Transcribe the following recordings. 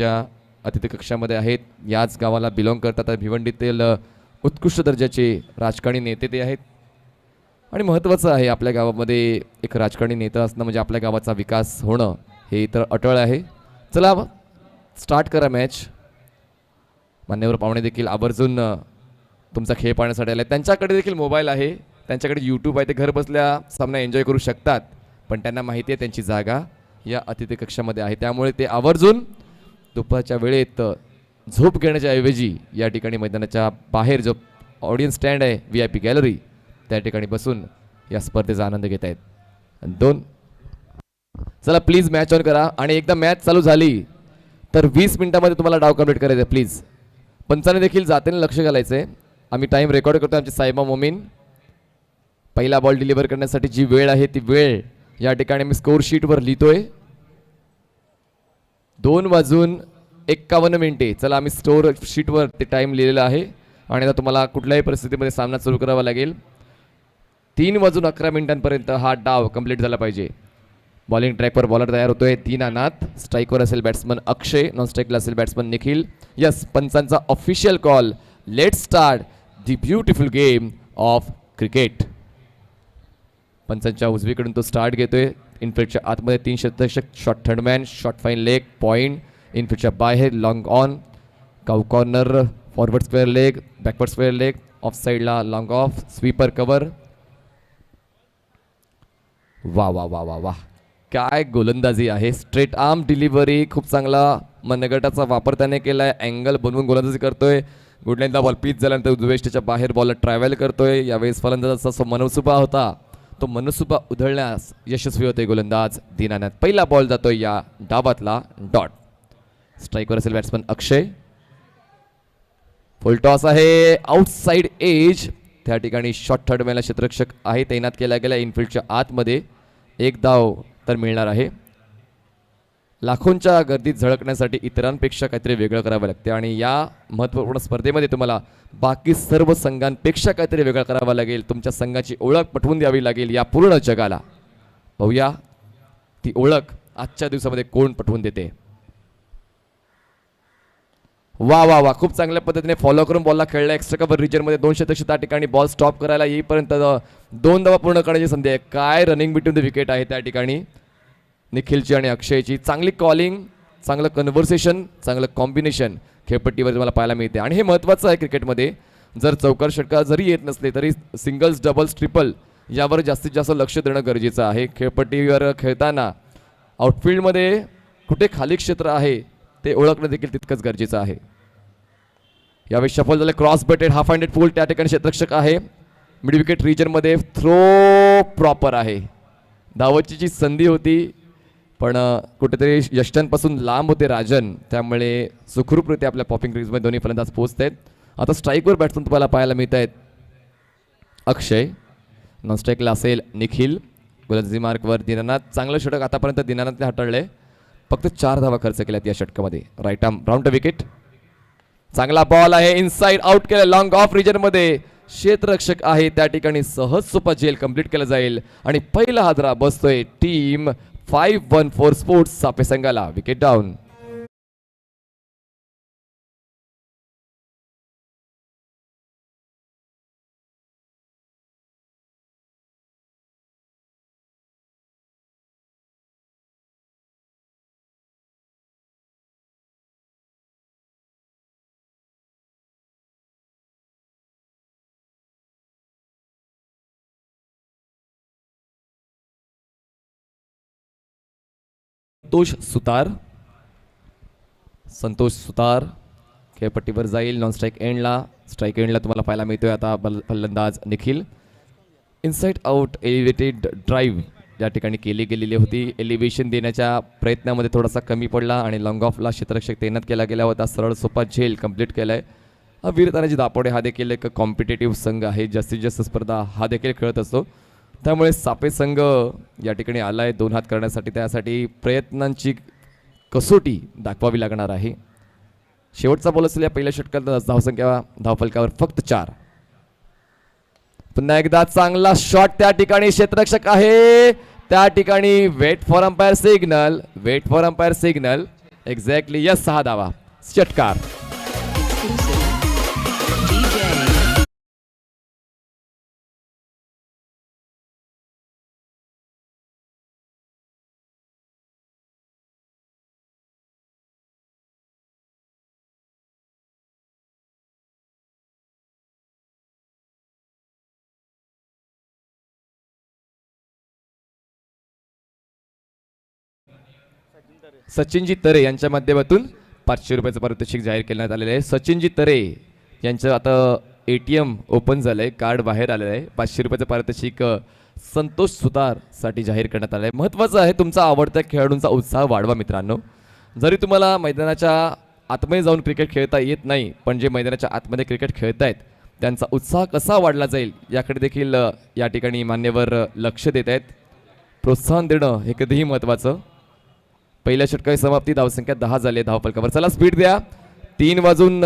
आमच्या अतिथी कक्षामध्ये आहेत. याच गावाला बिलॉंग करतात. भिवंडीतील उत्कृष्ट दर्जाचे राजकारणी नेते ते आहेत आणि महत्त्वाचं आहे आपल्या गावामध्ये एक राजकारणी नेता असणं म्हणजे आपल्या गावाचा विकास होणं हे तर अटळ आहे. चला स्टार्ट करा मॅच. मान्यवर पाहुणे देखील आवर्जून तुमचा खेळ पाहण्यासाठी आले. त्यांच्याकडे देखील मोबाईल आहे, त्यांच्याकडे यूट्यूब आहे, ते घर बसल्या सामना एन्जॉय करू शकतात. पण त्यांना माहिती आहे त्यांची जागा या अतिथी कक्षामध्ये आहे, त्यामुळे ते आवर्जून दुपारच्या वेळेत झोप घेण्याच्या ऐवजी या ठिकाणी मैदानाच्या बाहेर जो ऑडियन्स स्टँड आहे VIP गॅलरी त्या ठिकाणी बसून या स्पर्धेचा आनंद घेत आहेत. 2 चला प्लीज मॅच ऑन करा आणि एकदा मॅच चालू झाली तर 20 मिनिटांमध्ये तुम्हाला डाव कंप्लीट करायचं आहे. प्लीज पंचाने देखील जातीने लक्ष घालायचं आहे. आम्ही टाइम रेकॉर्ड करतो. आमचे साहेबा मोमीन पहिला बॉल डिलिव्हर करण्यासाठी जी वेळ आहे ती वेळ या ठिकाणी मी स्कोर शीटवर लिहितोय. 2:51. चला आम्ही स्कोर शीटवर ते टाइम लिहिलेला आहे आणि आता तुम्हाला कुठल्याही परिस्थितीमध्ये सामना सुरू करावा लागेल. 3:11 हा डाव कंप्लीट झाला पाहिजे. बॉलिंग ट्रॅकवर बॉलर तयार होतोय. 3 अनाथ. स्ट्राईकवर असेल बॅट्समन अक्षय, नॉन स्ट्राईकला असेल बॅट्समन निखिल. यस, पंचांचा official call. Let start the beautiful game of cricket. पंचांच्या उजवीकडून तो स्टार्ट घेतोय. इनफिल्डच्या आतमध्ये 3 शतक. Short third man, short fine leg, point. इनफिल्डच्या बाहेर long on, cow corner, forward square leg, backward square leg, off साईडला लॉंग ऑफ, स्वीपर कव्हर. वा वा वा वा वा, काय गोलंदाजी आहे. स्ट्रेट आर्म डिलिव्हरी, खूप चांगला मनगटाचा वापर त्याने केलाय. अँगल बनवून गोलंदाजी करतोय. गुडलाईनला बॉल पिच झाल्यानंतर उजवेष्टीच्या बाहेर बॉल ट्रॅव्हल करतोय. यावेळेस फलंदाजाचा मनसुबा होता तो मनसुबा उधळण्यास यशस्वी होते गोलंदाज दीनानाथ. पहिला बॉल जातोय या डावातला डॉट. स्ट्राईकवर असेल बॅट्समन अक्षय. फुल टॉस आहे, आउटसाइड एज. त्या ठिकाणी शॉर्ट थर्डमॅनला क्षेत्ररक्षक आहे तैनात केला गेला. इनफिल्डच्या आतमध्ये 1 धाव तर मिळणार आहे. लाखोंच्या गर्दीत झळकण्यासाठी इतरांपेक्षा काहीतरी वेगळं करावं लागते आणि या महत्त्वपूर्ण स्पर्धेमध्ये तुम्हाला बाकी सर्व संघांपेक्षा काहीतरी वेगळं करावं लागेल. तुमच्या संघाची ओळख पटवून द्यावी लागेल या पूर्ण जगाला. पाहूया ती ओळख आजच्या दिवसामध्ये कोण पटवून देते. वा वा वा, खूप चांगल्या पद्धतीने फॉलो करून बॉलला खेळला. एक्स्ट्रा कव्हर रिजनमध्ये 2 शतक त्या ठिकाणी बॉल स्टॉप करायला येईपर्यंत 2 धावा पूर्ण करण्याची संधी आहे. काय रनिंग बिटवीन द विकेट आहे त्या ठिकाणी निखिलची आणि अक्षयची. चांगली कॉलिंग, चांगलं कन्व्हर्सेशन, चांगलं कॉम्बिनेशन खेळपट्टीवर तुम्हाला पाहायला मिळते आणि हे महत्त्वाचं आहे क्रिकेटमध्ये. जर चौकार षटकार जरी येत नसले तरी सिंगल्स, डबल्स, ट्रिपल यावर जास्तीत जास्त लक्ष देणं गरजेचं आहे. खेळपट्टीवर खेळताना आउटफील्डमध्ये कुठे खाली क्षेत्र आहे ते ओळखणं देखील तितकंच गरजेचं आहे. यावेळी शफल झालं. क्रॉस बटेड हाफ हँडेड पुल. त्या ठिकाणी क्षेत्ररक्षक आहे. मिड विकेट रिजनमध्ये थ्रो प्रॉपर आहे. धावची जी संधी होती पण कुठेतरी यष्टांपासून लांब होते राजन, त्यामुळे सुखरूपरित्या आपल्या पॉपिंग क्रीजमध्ये दोन्ही फलंदाज पोहोचत आहेत. आता स्ट्राईकवर बॅट्समन तुम्हाला पाहायला मिळत आहेत अक्षय, नॉन स्ट्राईकला असेल निखिल, गोलंदाजी मार्कवर दीनानाथ. चांगलं षटक आतापर्यंत दीनानाथने हाताळले. फक्त 4 धावा खर्च केल्यात या षटकामध्ये. Right arm round wicket. चांगला बॉल आहे, इनसाइड आउट केलं. लॉंग ऑफ रिजनमध्ये क्षेत्ररक्षक आहे त्या ठिकाणी सहज सोपा झेल कंप्लीट केला जाईल आणि पहिला हादरा बसतोय टीम 514 स्पोर्ट्स सापे संघाला. Wicket down. संतोष सुतार खेळपट्टीवर जाईल. नॉन स्ट्राईक एंडला, स्ट्राईक एंडला तुम्हाला पाहायला मिळतोय आता फलंदाज Nikhil. Inside out elevated drive या ठिकाणी केली गेलेली होती. एलिव्हेशन देण्याच्या प्रयत्नामध्ये थोडासा कमी पडला आणि लॉंग ऑफला क्षेत्ररक्षक तैनात केला गेला होता. सरळ सोपा झेल कंप्लीट केलाय. वीरतानाजी दापोडे हा देखील एक कॉम्पिटेटिव्ह संघ आहे. जास्तीत जास्त स्पर्धा हा देखील खेळत असतो, त्यामुळे सापे संघ या ठिकाणी आलाय 2 हात करण्यासाठी. त्यासाठी प्रयत्नांची कसोटी दाखवावी लागणार आहे. शेवटचा बॉल असेल या पहिल्या षटकात. धावसंख्या धावफलकावर फक्त 4. पुन्हा एकदा चांगला शॉट त्या ठिकाणी. क्षेत्ररक्षक आहे त्या ठिकाणी. Wait for umpire signal, wait for umpire signal. Exactly yes 6 धावा षटकार. सचिनजी तरे यांच्या माध्यमातून 500 रुपयाचं पारितोषिक जाहीर करण्यात आलेलं आहे. सचिनजी तरे यांचं आता ATM ओपन झालंय, कार्ड बाहेर आलेलं आहे. 500 रुपयाचं पारितोषिक संतोष सुतार साठी जाहीर करण्यात आलं आहे. महत्त्वाचं आहे तुमचा आवडत्या खेळाडूंचा उत्साह वाढवा मित्रांनो. जरी तुम्हाला मैदानाच्या आतमध्ये जाऊन क्रिकेट खेळता येत नाही, पण जे मैदानाच्या आतमध्ये क्रिकेट खेळतायत त्यांचा उत्साह कसा वाढला जाईल याकडे देखील या ठिकाणी मान्यवर लक्ष देत आहेत. प्रोत्साहन देणं हे कधीही महत्त्वाचं. पहिल्या षटकाची समाप्ती, धावसंख्या 10 झाली धावफलकावर. चला स्पीड द्या. 3 वाजून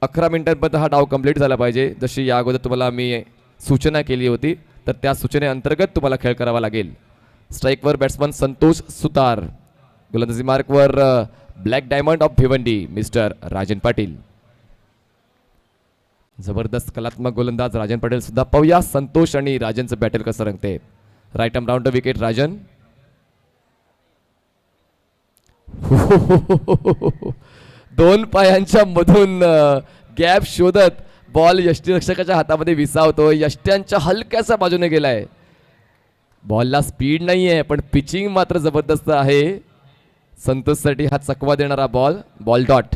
11 मिनिटांपर्यंत हा डाव कंप्लीट झाला पाहिजे. जशी या अगोदर तुम्हाला मी सूचना केली होती, तर त्या सूचनेअंतर्गत तुम्हाला खेळ करावा लागेल. स्ट्राईकवर बॅट्समन संतोष सुतार, गोलंदाजी मार्कवर black diamond of Bhiwandi mister Rajan Patil. जबरदस्त कलात्मक गोलंदाज राजन पाटील सुद्धा. पाहूया संतोष आणि राजनचं बॅटल कसं रंगते. Right arm round the wicket Rajan. दोन पायांच्या मधून गॅप शोधत बॉल यष्टीरक्षकाच्या हातामध्ये विसावतो. यष्ट्यांच्या हलक्याच्या बाजूने गेलाय. बॉलला स्पीड नाहीये, पण पिचिंग मात्र जबरदस्त आहे. संतोषसाठी हा चकवा देणारा बॉल डॉट.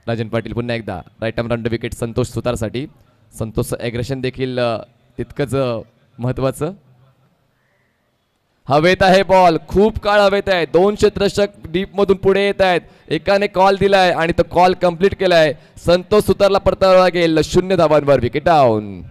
राजन पाटील पुन्हा एकदा right arm round wicket Santosh सुतारसाठी. संतोषचं ॲग्रेशन देखील तितकंच महत्वाचं. हवेत आहे बॉल, खूप काळ हवेत आहे. 2 क्षेत्ररक्षक डीप मधून पुढे येत आहेत. एकाने कॉल दिलाय आणि तो कॉल कंप्लीट केलाय. संतोष सुतारला परतावा लागेल. 0 धावांवर विकेट डाऊन.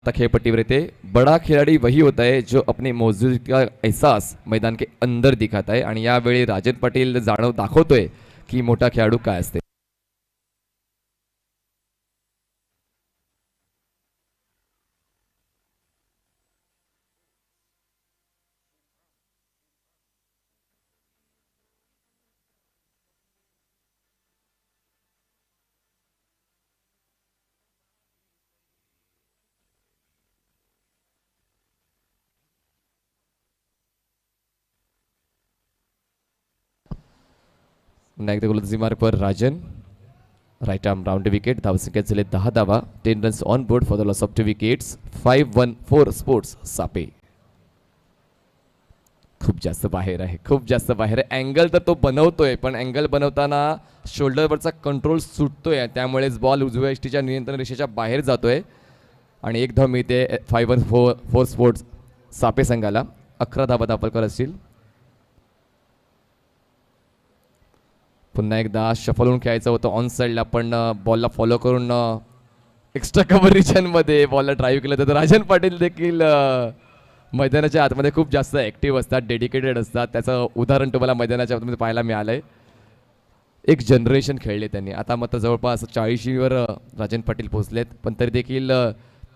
आता खेळपट्टीवर येते. बड़ा खिलाड़ी वही होता है जो अपने मौजूदगी का एहसास मैदान के अंदर दिखाता है. आणि यावेळी राजन पाटील दाखवतोय की मोठा खेळाडू काय असते. एकदा गोलंदाजी मार्कवर Rajan. Right arm round wicket. धावसंख्या झाले 10 धावा. 10 runs on board for the loss of 2 wickets. 5-1 sports सापे. खूप जास्त बाहेर आहे, खूप जास्त बाहेर आहे. अँगल तर तो बनवतोय, पण अँगल बनवताना शोल्डरवरचा कंट्रोल सुटतोय. त्यामुळेच बॉल उजव्या यष्टीच्या नियंत्रण रेषेच्या बाहेर जातोय आणि 1 धाव मिळते. 5-1 स्पोर्ट्स सापे संघाला. 11 धावा धावफलकावर असतील. पुन्हा एकदा शफल होऊन खेळायचं होतं ऑन साईडला, पण बॉलला फॉलो करून एक्स्ट्रा कव्हर रिजनमध्ये बॉलला ड्राईव्ह केलं तर राजन पाटील देखील मैदानाच्या आतमध्ये खूप जास्त ॲक्टिव्ह असतात, डेडिकेटेड असतात. त्याचं उदाहरण तुम्हाला मैदानाच्या आतमध्ये पाहायला मिळालंय. एक जनरेशन खेळले त्यांनी. आता मात्र जवळपास 40वर राजन पाटील पोहोचलेत, पण तरी देखील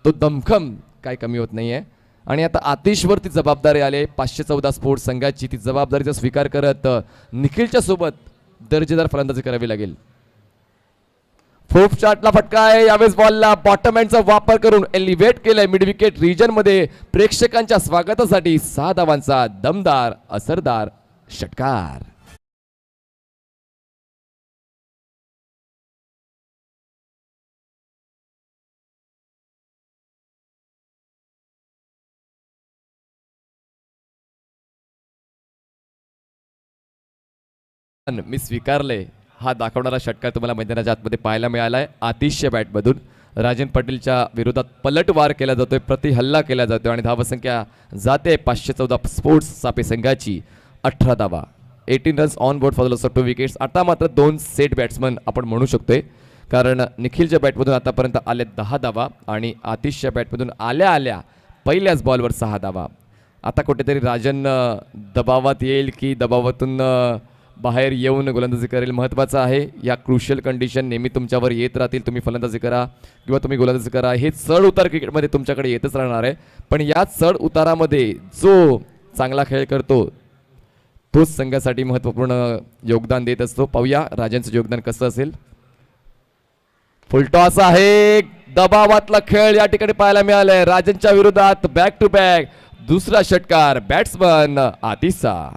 तो दमखम काय कमी होत नाही आहे. आणि आता आतिशवरती जबाबदारी आले 514 स्पोर्ट्स संघाची. ती जबाबदारीचा स्वीकार करत निखिलच्या सोबत दर्जेदार फलंदाजी करावी लागेल. फोप चार्टला फटका आहे. यावेळेस बॉलला बॉटम हँडचा वापर करून एलिव्हेट केलाय मिड विकेट रिजन मध्ये. प्रेक्षकांच्या स्वागतासाठी 6 धावांचा दमदार असरदार षटकार. मी स्वीकारले हा दाखवणारा षटकार तुम्हाला मैदानाच्या आतमध्ये पाहायला मिळालाय. आतिशच्या बॅटमधून राजन पाटीलच्या विरोधात पलटवार केला जातोय, प्रति हल्ला केला जातोय आणि धावसंख्या जाते 514 स्पोर्ट्स सापे संघाची. 18 धावा. 18 runs on board for the loss of 2 wickets. आता मात्र 2 सेट बॅट्समन आपण म्हणू शकतोय. कारण निखिलच्या बॅटमधून आतापर्यंत आले 10 धावा आणि आतिशच्या बॅटमधून आल्या आल्या पहिल्याच बॉलवर 6 धावा. आता कुठेतरी राजन दबावात येईल की दबावातून बाहेर येऊन गोलंदाजी करेल महत्त्वाचं आहे. या क्रुशियल कंडिशन नेहमी तुमच्यावर येत राहतील. तुम्ही फलंदाजी करा किंवा तुम्ही गोलंदाजी करा, हे चढ उतार क्रिकेटमध्ये तुमच्याकडे येतच राहणार आहे. पण या चढ उतारामध्ये जो चांगला खेळ करतो तोच संघासाठी महत्त्वपूर्ण योगदान देत असतो. पाहूया राजनचं योगदान कसं असेल. फुलटॉस आहे, दबावातला खेळ या ठिकाणी पाहायला मिळालाय. राजनच्या विरोधात बॅक टू बॅक दुसरा षटकार बॅट्समन आतिशचा.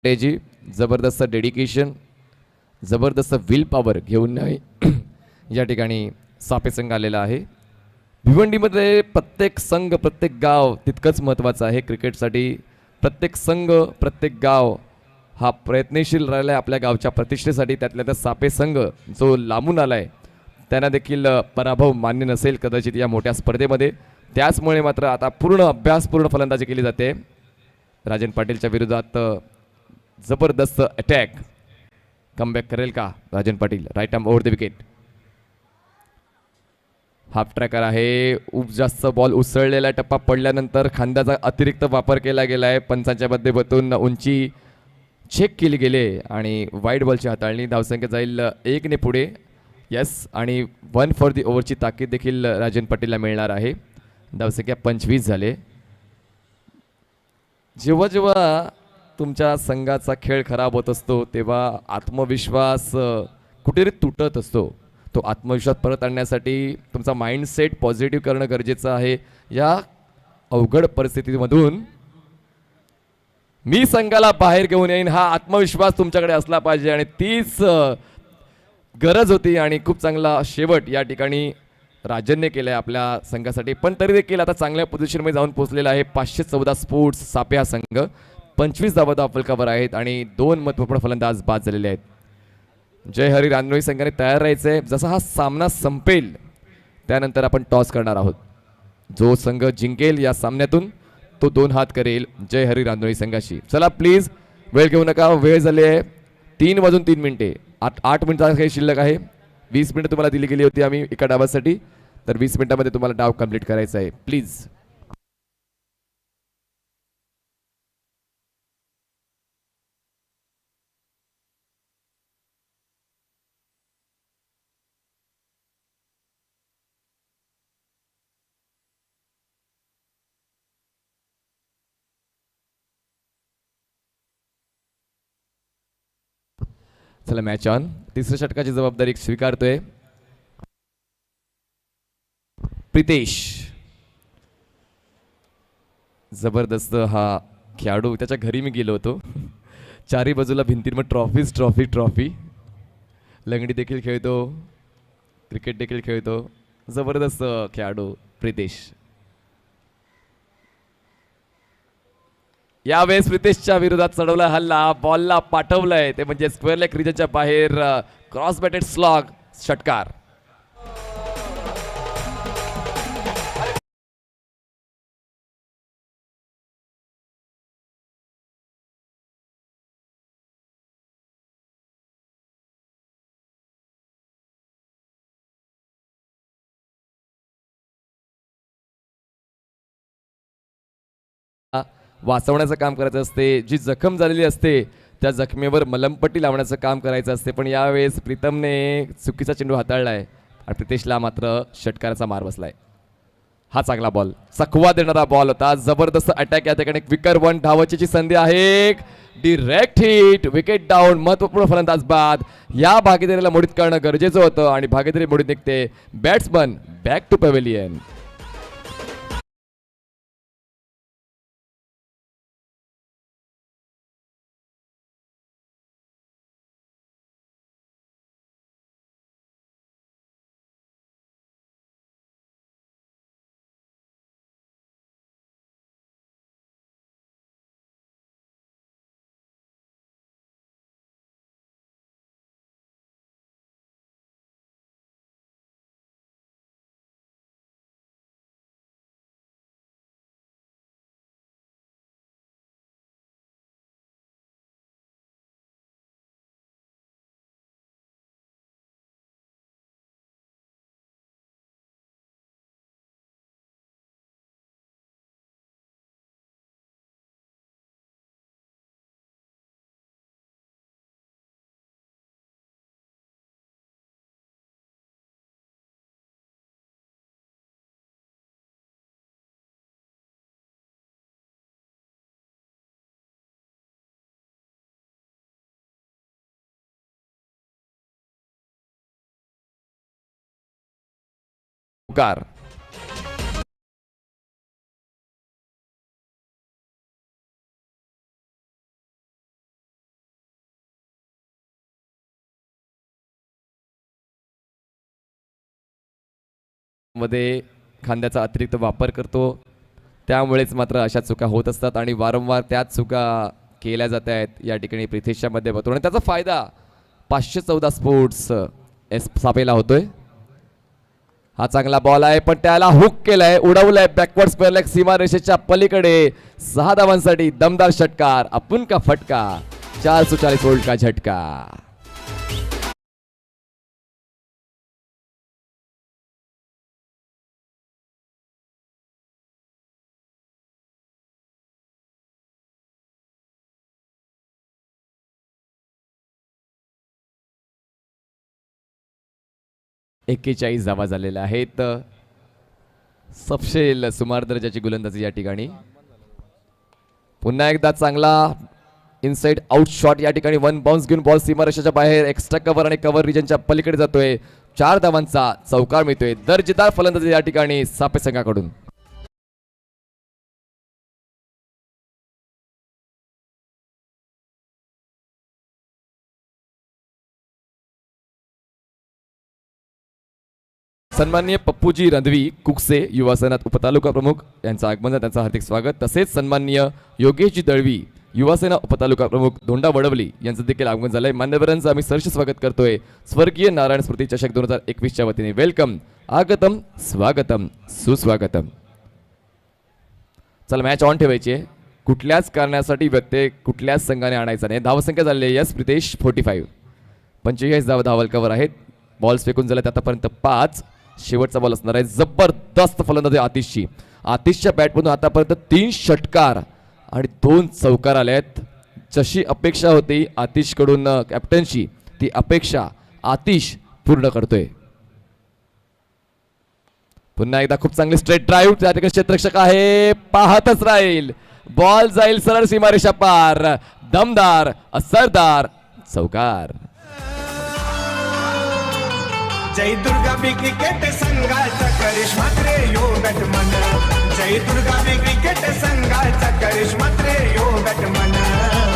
जी जबरदस्त डेडिकेशन, जबरदस्त विल पॉवर घेऊन या ठिकाणी सापे संघ आलेला आहे. भिवंडीमध्ये प्रत्येक संघ प्रत्येक गाव तितकंच महत्त्वाचं आहे क्रिकेटसाठी. प्रत्येक संघ प्रत्येक गाव हा प्रयत्नशील राहिला आहे आपल्या गावच्या प्रतिष्ठेसाठी. त्यातल्या त्या सापे संघ जो लांबून आलाय त्यांना देखील पराभव मान्य नसेल कदाचित या मोठ्या स्पर्धेमध्ये. त्याचमुळे मात्र आता पूर्ण अभ्यासपूर्ण फलंदाजी केली जाते. राजन पाटीलच्या विरोधात जबरदस्त अटॅक, कमबॅक करेल का Rajan Patil? Right arm over the wicket. Half tracker आहे, जास्त बॉल उसळलेला टप्पा पडल्यानंतर खांद्याचा अतिरिक्त वापर केला गेला आहे. पंचांच्या माध्यमातून उंची चेक केली गेले आणि वाईड बॉलची हाताळणी. धावसंख्या जाईल 1 ने पुढे. येस, आणि 1 फॉर दी ओव्हरची ताकीद देखील राजन पाटीलला मिळणार आहे. धावसंख्या 25 झाले. जेव्हा जेव्हा तुमच्या संघाचा खेळ खराब होत असतो तेव्हा आत्मविश्वास कुठेतरी तुटत असतो. तो आत्मविश्वास परत आणण्यासाठी तुमचा माइंडसेट पॉझिटिव्ह करणं गरजेचं आहे. या अवघड परिस्थितीमधून मी संघाला बाहेर घेऊन येईन हा आत्मविश्वास तुमच्याकडे असला पाहिजे आणि तीच गरज होती आणि खूप चांगला शेवट या ठिकाणी राजनने केलाय आपल्या संघासाठी. पण तरी देखील आता चांगल्या पोझिशनमध्ये जाऊन पोहोचलेला आहे. 514 स्पोर्ट्स सापे हा संघ. 25 धावा फलकावर आहेत आणि 2 महत्त्वपूर्ण फलंदाज बाद झालेले आहेत. जय हरी रांजणोळी संघाने तयार राहायचंय. जसा हा सामना संपेल त्यानंतर आपण टॉस करणार आहोत. जो संघ जिंकेल या सामन्यातून तो 2 हात करेल जय हरी रांजणोळी संघाशी. चला प्लीज वेळ घेऊ नका, वेळ झाली आहे 3 वाजून 3 मिनिटे. 8 मिनिटाचा काही शिल्लक आहे. 20 मिनिटं तुम्हाला दिली गेली होती आम्ही एका डावासाठी, तर 20 मिनिटांमध्ये तुम्हाला डाव कंप्लीट करायचा आहे. प्लीज चला मॅच ऑन. तिसऱ्या षटकाची जबाबदारी स्वीकारतोय प्रितेश. जबरदस्त हा खेळाडू, त्याच्या घरी मी गेलो होतो. चारी बाजूला भिंतींवर ट्रॉफीज ट्रॉफी ट्रॉफी. लंगडी देखील खेळतो, क्रिकेट देखील खेळतो. जबरदस्त खेळाडू प्रितेश. यावेळेस प्रितेशच्या विरोधात चढवला हल्ला, बॉलला पाठवलंय ते म्हणजे स्क्वेअर लेग रिजनच्या बाहेर. क्रॉस बॅटेड स्लॉग, षटकार. वाचवण्याचं काम करायचं असते. जी जखम झालेली असते त्या जखमेवर मलमपट्टी लावण्याचं काम करायचं असते. पण यावेळेस प्रीतमने चुकीचा चेंडू हाताळलाय आणि प्रितेशला मात्र षटकाराचा मार बसलाय. हा चांगला बॉल, चकवा देणारा बॉल होता. जबरदस्त अटॅक या ठिकाणी. क्विकर 1 धावाची संधी आहे. Direct hit, wicket down. महत्वपूर्ण फलंदाज बाद. या भागीदारीला मोडीत करणं गरजेचं होतं आणि भागीदारी मोडीत निघते. Batsman back to pavilion. कार मध्ये खांद्याचा अतिरिक्त वापर करतो, त्यामुळेच मात्र अशा चुका होत असतात आणि वारंवार त्याच चुका केल्या जात आहेत या ठिकाणी प्रिथेशच्या माध्यमातून आणि त्याचा फायदा 514 स्पोर्ट्स एस सापेला होतोय. हा चांगला बॉल आहे पण त्याला हुक केलाय, उडवलाय बॅकवर्ड स्क्वेअर लेग सीमा रेषेच्या पलीकडे. 6 धावांसाठी दमदार षटकार. आपण का फटका, 440 वोल्ट का झटका. 41 धावा झालेल्या आहेत. सपशेल सुमार दर्जाची गोलंदाजी या ठिकाणी. पुन्हा एकदा चांगला इनसाइड आउट शॉट या ठिकाणी. वन बाउन्स घेऊन बॉल सीमारेषेच्या बाहेर एक्स्ट्रा कव्हर आणि कव्हर रिजनच्या पलीकडे जातोय. 4 धावांचा चौकार मिळतोय. दर्जेदार फलंदाजी या ठिकाणी सापे संघाकडून. सन्माननीय पप्पूजी रंधवी कुकसे युवा सेना उपतालुका प्रमुख यांचं आगमन, त्यांचं हार्दिक स्वागत. तसेच सन्माननीय योगेशजी दळवी युवा सेना उपतालुका प्रमुख धोंडा वडवली यांचं देखील आगमन झालंय. मान्यवरांचं आम्ही सहर्ष स्वागत करतोय स्वर्गीय नारायण स्मृती चषक 2021च्या वतीने. वेलकम, आगतम, स्वागतम, सुस्वागतम. चला मॅच ऑन ठेवायची आहे. कुठल्याच कारणासाठी व्यत्यय कुठल्याच संघाने आणायचा नाही. धावसंख्या झालेली आहे प्रितेश 45. 45 धावलकावर आहेत. बॉल्स फेकून झाल्यात आतापर्यंत 5. शेवटचा बॉल असणार आहे. जबरदस्त फलंदाजी आतिशची. आतिशच्या बॅटमधून आतापर्यंत 3 षटकार आणि 2 चौकार आले आहेत. जशी अपेक्षा होती आतिशकडून कॅप्टनची, ती अपेक्षा आतिश पूर्ण करतोय. पुन्हा एकदा खूप चांगली स्ट्रेट ड्राईव्ह. त्या ठिकाणी क्षेत्ररक्षक आहे, पाहतच राहील. बॉल जाईल सरळ सीमारेषा पार. दमदार असरदार चौकार. जय दुर्गा बी क्रिकेट संघाचा करिश्मा रे यो batsman. Jai Durga B cricket संघाचा करिश्मा रे यो batsman.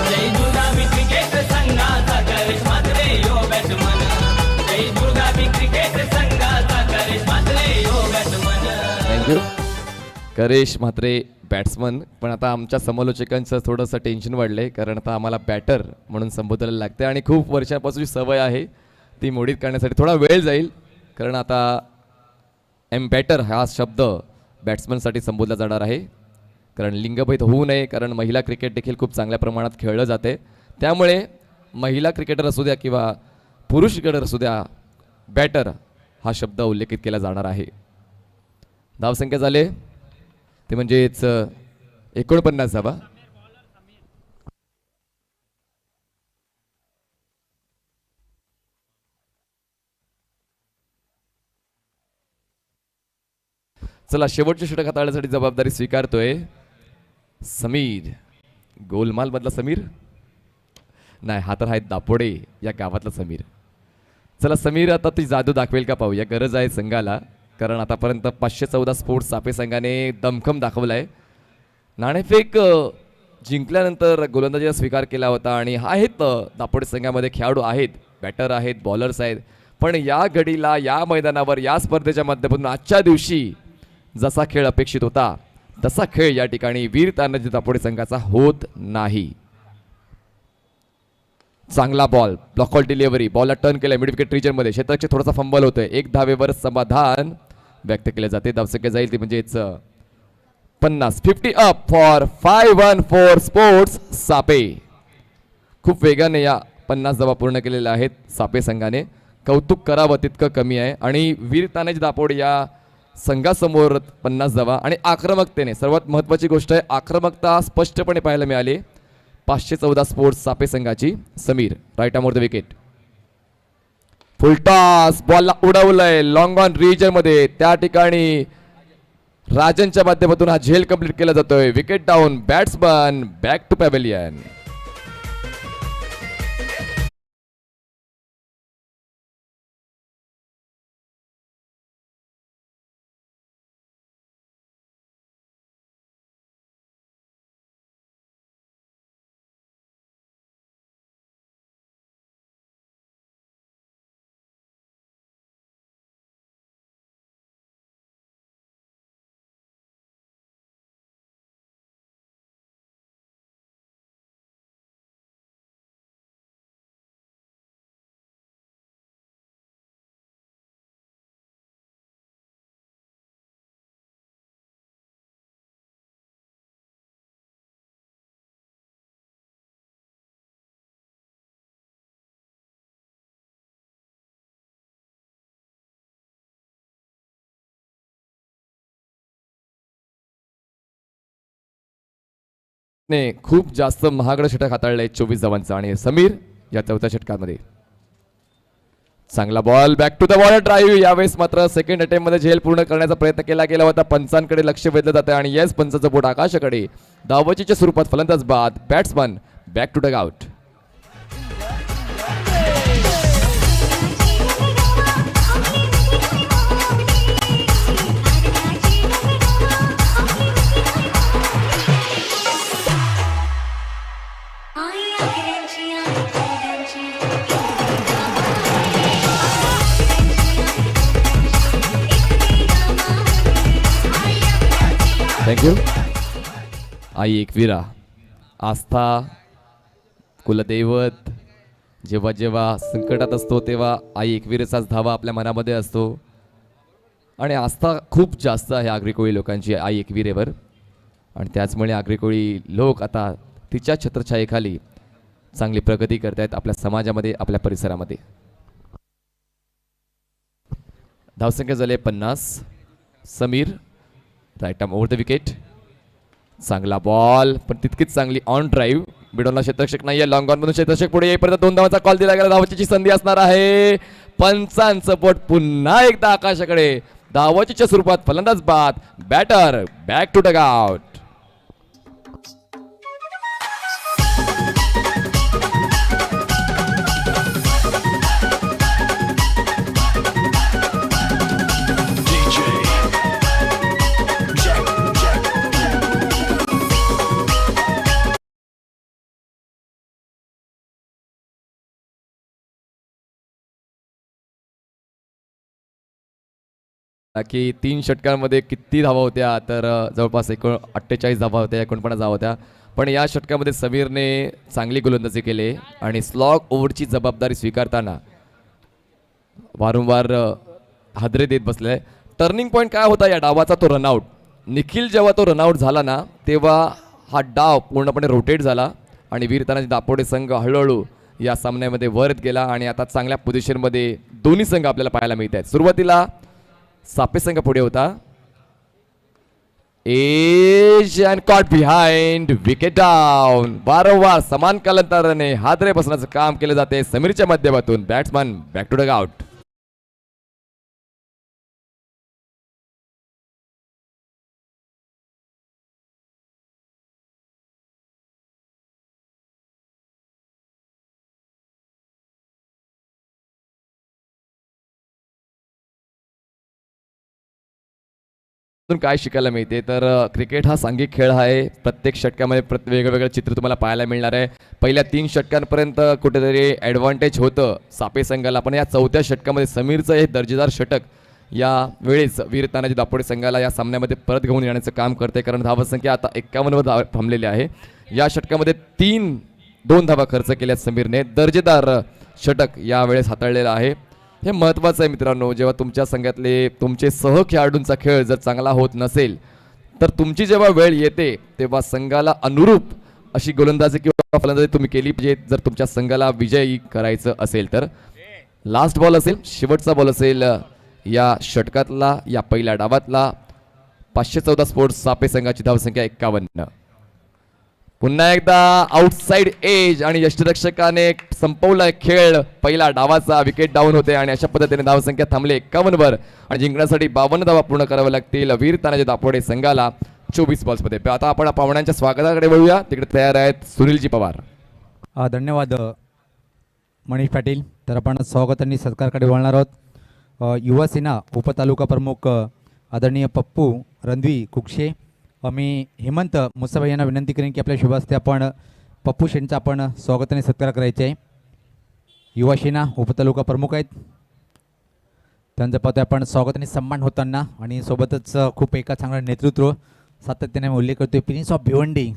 Jai Durga B cricket संघाचा करिश्मा रे यो batsman. Jai Durga B cricket संघाचा करिश्मा रे यो batsman. Thank you Karesh Mhatre batsman. पण आता आमच्या समालोचकांचं थोडंसं टेन्शन वाढलंय, कारण आता आम्हाला बॅटर म्हणून संबोधायला लागते आणि खूप वर्षांपासूनची सवय आहे ती मोडीत करण्यासाठी थोडा वेळ जाईल. कारण आता बॅटर हा शब्द बॅट्समनसाठी संबोधला जाणार आहे, कारण लिंगभेद होऊ नये. कारण महिला क्रिकेट देखील खूप चांगल्या प्रमाणात खेळलं जाते, त्यामुळे महिला क्रिकेटर असू द्या किंवा पुरुष क्रिकेटर असू द्या, बॅटर हा शब्द उल्लेखित केला जाणार आहे. धावसंख्या झाले ते म्हणजेच 49 धावा. चला शेवटचे षटक हाताळण्यासाठी जबाबदारी स्वीकारतोय समीर. गोलमाल मधला समीर नाही, हा तर आहे दापोडे या गावातला समीर. चला समीर आता ती जादू दाखवेल का पाहूया. गरज आहे संघाला, कारण आतापर्यंत 514 स्पोर्ट्स सापे संघाने दमखम दाखवलाय. नाणेफेक जिंकल्यानंतर गोलंदाजीचा स्वीकार केला होता आणि आहेत दापोडे संघामध्ये खेळाडू आहेत, बॅटर आहेत, बॉलर्स आहेत. पण या घडीला या मैदानावर या स्पर्धेच्या माध्यमातून आजच्या दिवशी जसा खेळ अपेक्षित होता तसा खेळ या ठिकाणी वीर तानाजी दापोडे संघाचा होत नाही. चांगला बॉल, ब्लॉक डिलिव्हरी, बॉलला टर्न केलाय मिड विकेट रिजन मध्ये. क्षेत्राचे थोडासा फंबल होतोय. 1 धावेवर समाधान व्यक्त केले जाते. धावसंख्या जाईल ती म्हणजेच 50. 50 अप फॉर 514 स्पोर्ट्स सापे. खूप वेगाने या 50 धावा पूर्ण केलेल्या आहेत सापे संघाने. कौतुक करावं तितकं कमी आहे. आणि वीर तानाजी दापोडे या संघासमोर 50 धावा आणि आक्रमकतेने, सर्वात महत्त्वाची गोष्ट आहे आक्रमकता स्पष्टपणे पाहायला मिळाली 514 स्पोर्ट्स सापे संघाची. Sameer right arm the wicket. Full toss, बॉलला उडवलंय लॉंग ऑन रिजन मध्ये. त्या ठिकाणी राजनच्या माध्यमातून हा झेल कंप्लीट केला जातोय. Wicket down. Batsman back to pavilion. ने खूप जास्त महागडं षटक हाताळलंय 24 धावांचं आणि समीर या चौथ्या षटकामध्ये चांगला ball back to the ball drive. यावेळेस मात्र सेकंड अटेम्प्ट मध्ये झेल पूर्ण करण्याचा प्रयत्न केला गेला होता. पंचांकडे लक्ष वेधलं जातं आणि येस पंचाचं बोट आकाशाकडे. धावचीच्या स्वरूपात फलंदाज बाद. Batsman back to the out. Thank you. आई एकविरा, आस्था, कुलदैवत. जेव्हा जेव्हा संकटात असतो तेव्हा आई एकविरेचाच धावा आपल्या मनामध्ये असतो आणि आस्था खूप जास्त आहे आग्रिकोळी लोकांची आई एकविरेवर आणि त्याचमुळे आग्रिकोळी लोक आता तिच्या छत्रछायेखाली चांगली प्रगती करत आहेत आपल्या समाजामध्ये, आपल्या परिसरामध्ये. धावसंख्या झाले 50. Sameer right arm over the wicket. चांगला बॉल पण तितकीच चांगली ऑन ड्राईव्ह. बिडोनला क्षेत्ररक्षक नाहीये. लॉंग ऑन मधून क्षेत्ररक्षक पुढे येईपर्यंत 2 धावांचा कॉल दिला गेला. धावाची संधी असणार आहे. पंचांचं बोट पुन्हा एकदा आकाशाकडे. धावाचीच्या स्वरूपात फलंदाज बाद. Batter back to the out. की 3 षटकांमध्ये किती धावा होत्या तर जवळपास 48 धावा होत्या, 49 धावा होत्या. पण या षटकामध्ये समीरने चांगली गोलंदाजी केली आणि स्लॉग ओव्हरची जबाबदारी स्वीकारताना वारंवार हादरे देत बसले. टर्निंग पॉईंट काय होता या डावाचा? तो रनआउट. निखिल जेव्हा तो रनआउट झाला ना तेव्हा हा डाव पूर्णपणे रोटेट झाला आणि वीर तानाजी दापोडे संघ हळूहळू या सामन्यामध्ये वरत गेला आणि आता चांगल्या पोझिशनमध्ये दोन्ही संघ आपल्याला पाहायला मिळत आहेत. सुरुवातीला सापे संघ पुढे होता. Edge and caught behind. Wicket down. वारंवार समान कालांतराने हादरे बसण्याचं काम केलं जाते समीरच्या माध्यमातून. Batsman back to the out. काय शिकायला मिळते तर क्रिकेट हा सांघिक खेळ आहे. प्रत्येक षटकामध्ये वेगवेगळं चित्र तुम्हाला पाहायला मिळणार आहे. पहिल्या 3 षटकांपर्यंत कुठेतरी ॲडव्हान्टेज होतं सापे संघाला, पण या चौथ्या षटकामध्ये समीरचं हे दर्जेदार षटक या वेळेस वीर तानाजी दापोडे संघाला या सामन्यामध्ये परत घेऊन येण्याचं काम करते. कारण धावसंख्या आता 51वर थांबलेली आहे. या षटकामध्ये 2 धावा खर्च केल्यात समीरने. दर्जेदार षटक या वेळेस हाताळलेलं आहे. हे महत्त्वाचं आहे मित्रांनो. जेव्हा तुमच्या संघातले तुमचे सहखेळाडूंचा खेळ जर चांगला होत नसेल तर तुमची जेव्हा वेळ येते तेव्हा संघाला अनुरूप अशी गोलंदाजी किंवा फलंदाजी तुम्ही केली पाहिजे जर तुमच्या संघाला विजयी करायचं असेल तर. लास्ट बॉल असेल, शेवटचा बॉल असेल या षटकातला, या पहिल्या डावातला. 514 स्पोर्ट्स सापे संघाची धावसंख्या 51. पुन्हा एकदा आउटसाइड एज आणि यष्टिरक्षकाने संपवलाय खेळ पहिला डावाचा. विकेट डाऊन होते आणि अशा पद्धतीने धावसंख्या थांबले 51वर आणि जिंकण्यासाठी 52 धावा पूर्ण कराव्या लागतील वीर तानाजी दापोडे संघाला 24 बॉल्समध्ये. आता आपण पाहुण्यांच्या स्वागताकडे वळूया. तिकडे तयार आहेत सुनीलजी पवार. धन्यवाद मनीष पाटील. तर आपण स्वागत आणि सत्कारकडे वळणार आहोत. युवा सेना उपतालुका प्रमुख आदरणीय पप्पू रणवी कुक्षे. मी हेमंत मुसाभाई यांना विनंती करेन की आपल्या शुभ हस्ते आपण पप्पू शेंचा आपण स्वागत आणि सत्कार करायचे आहे. युवा सेना उपतालुका प्रमुख आहेत. त्यांचं पद आपण स्वागत आणि सन्मान होताना आणि सोबतच खूप एका चांगलं नेतृत्व सातत्याने उल्लेख करतोय प्रिन्स ऑफ भिवंडी.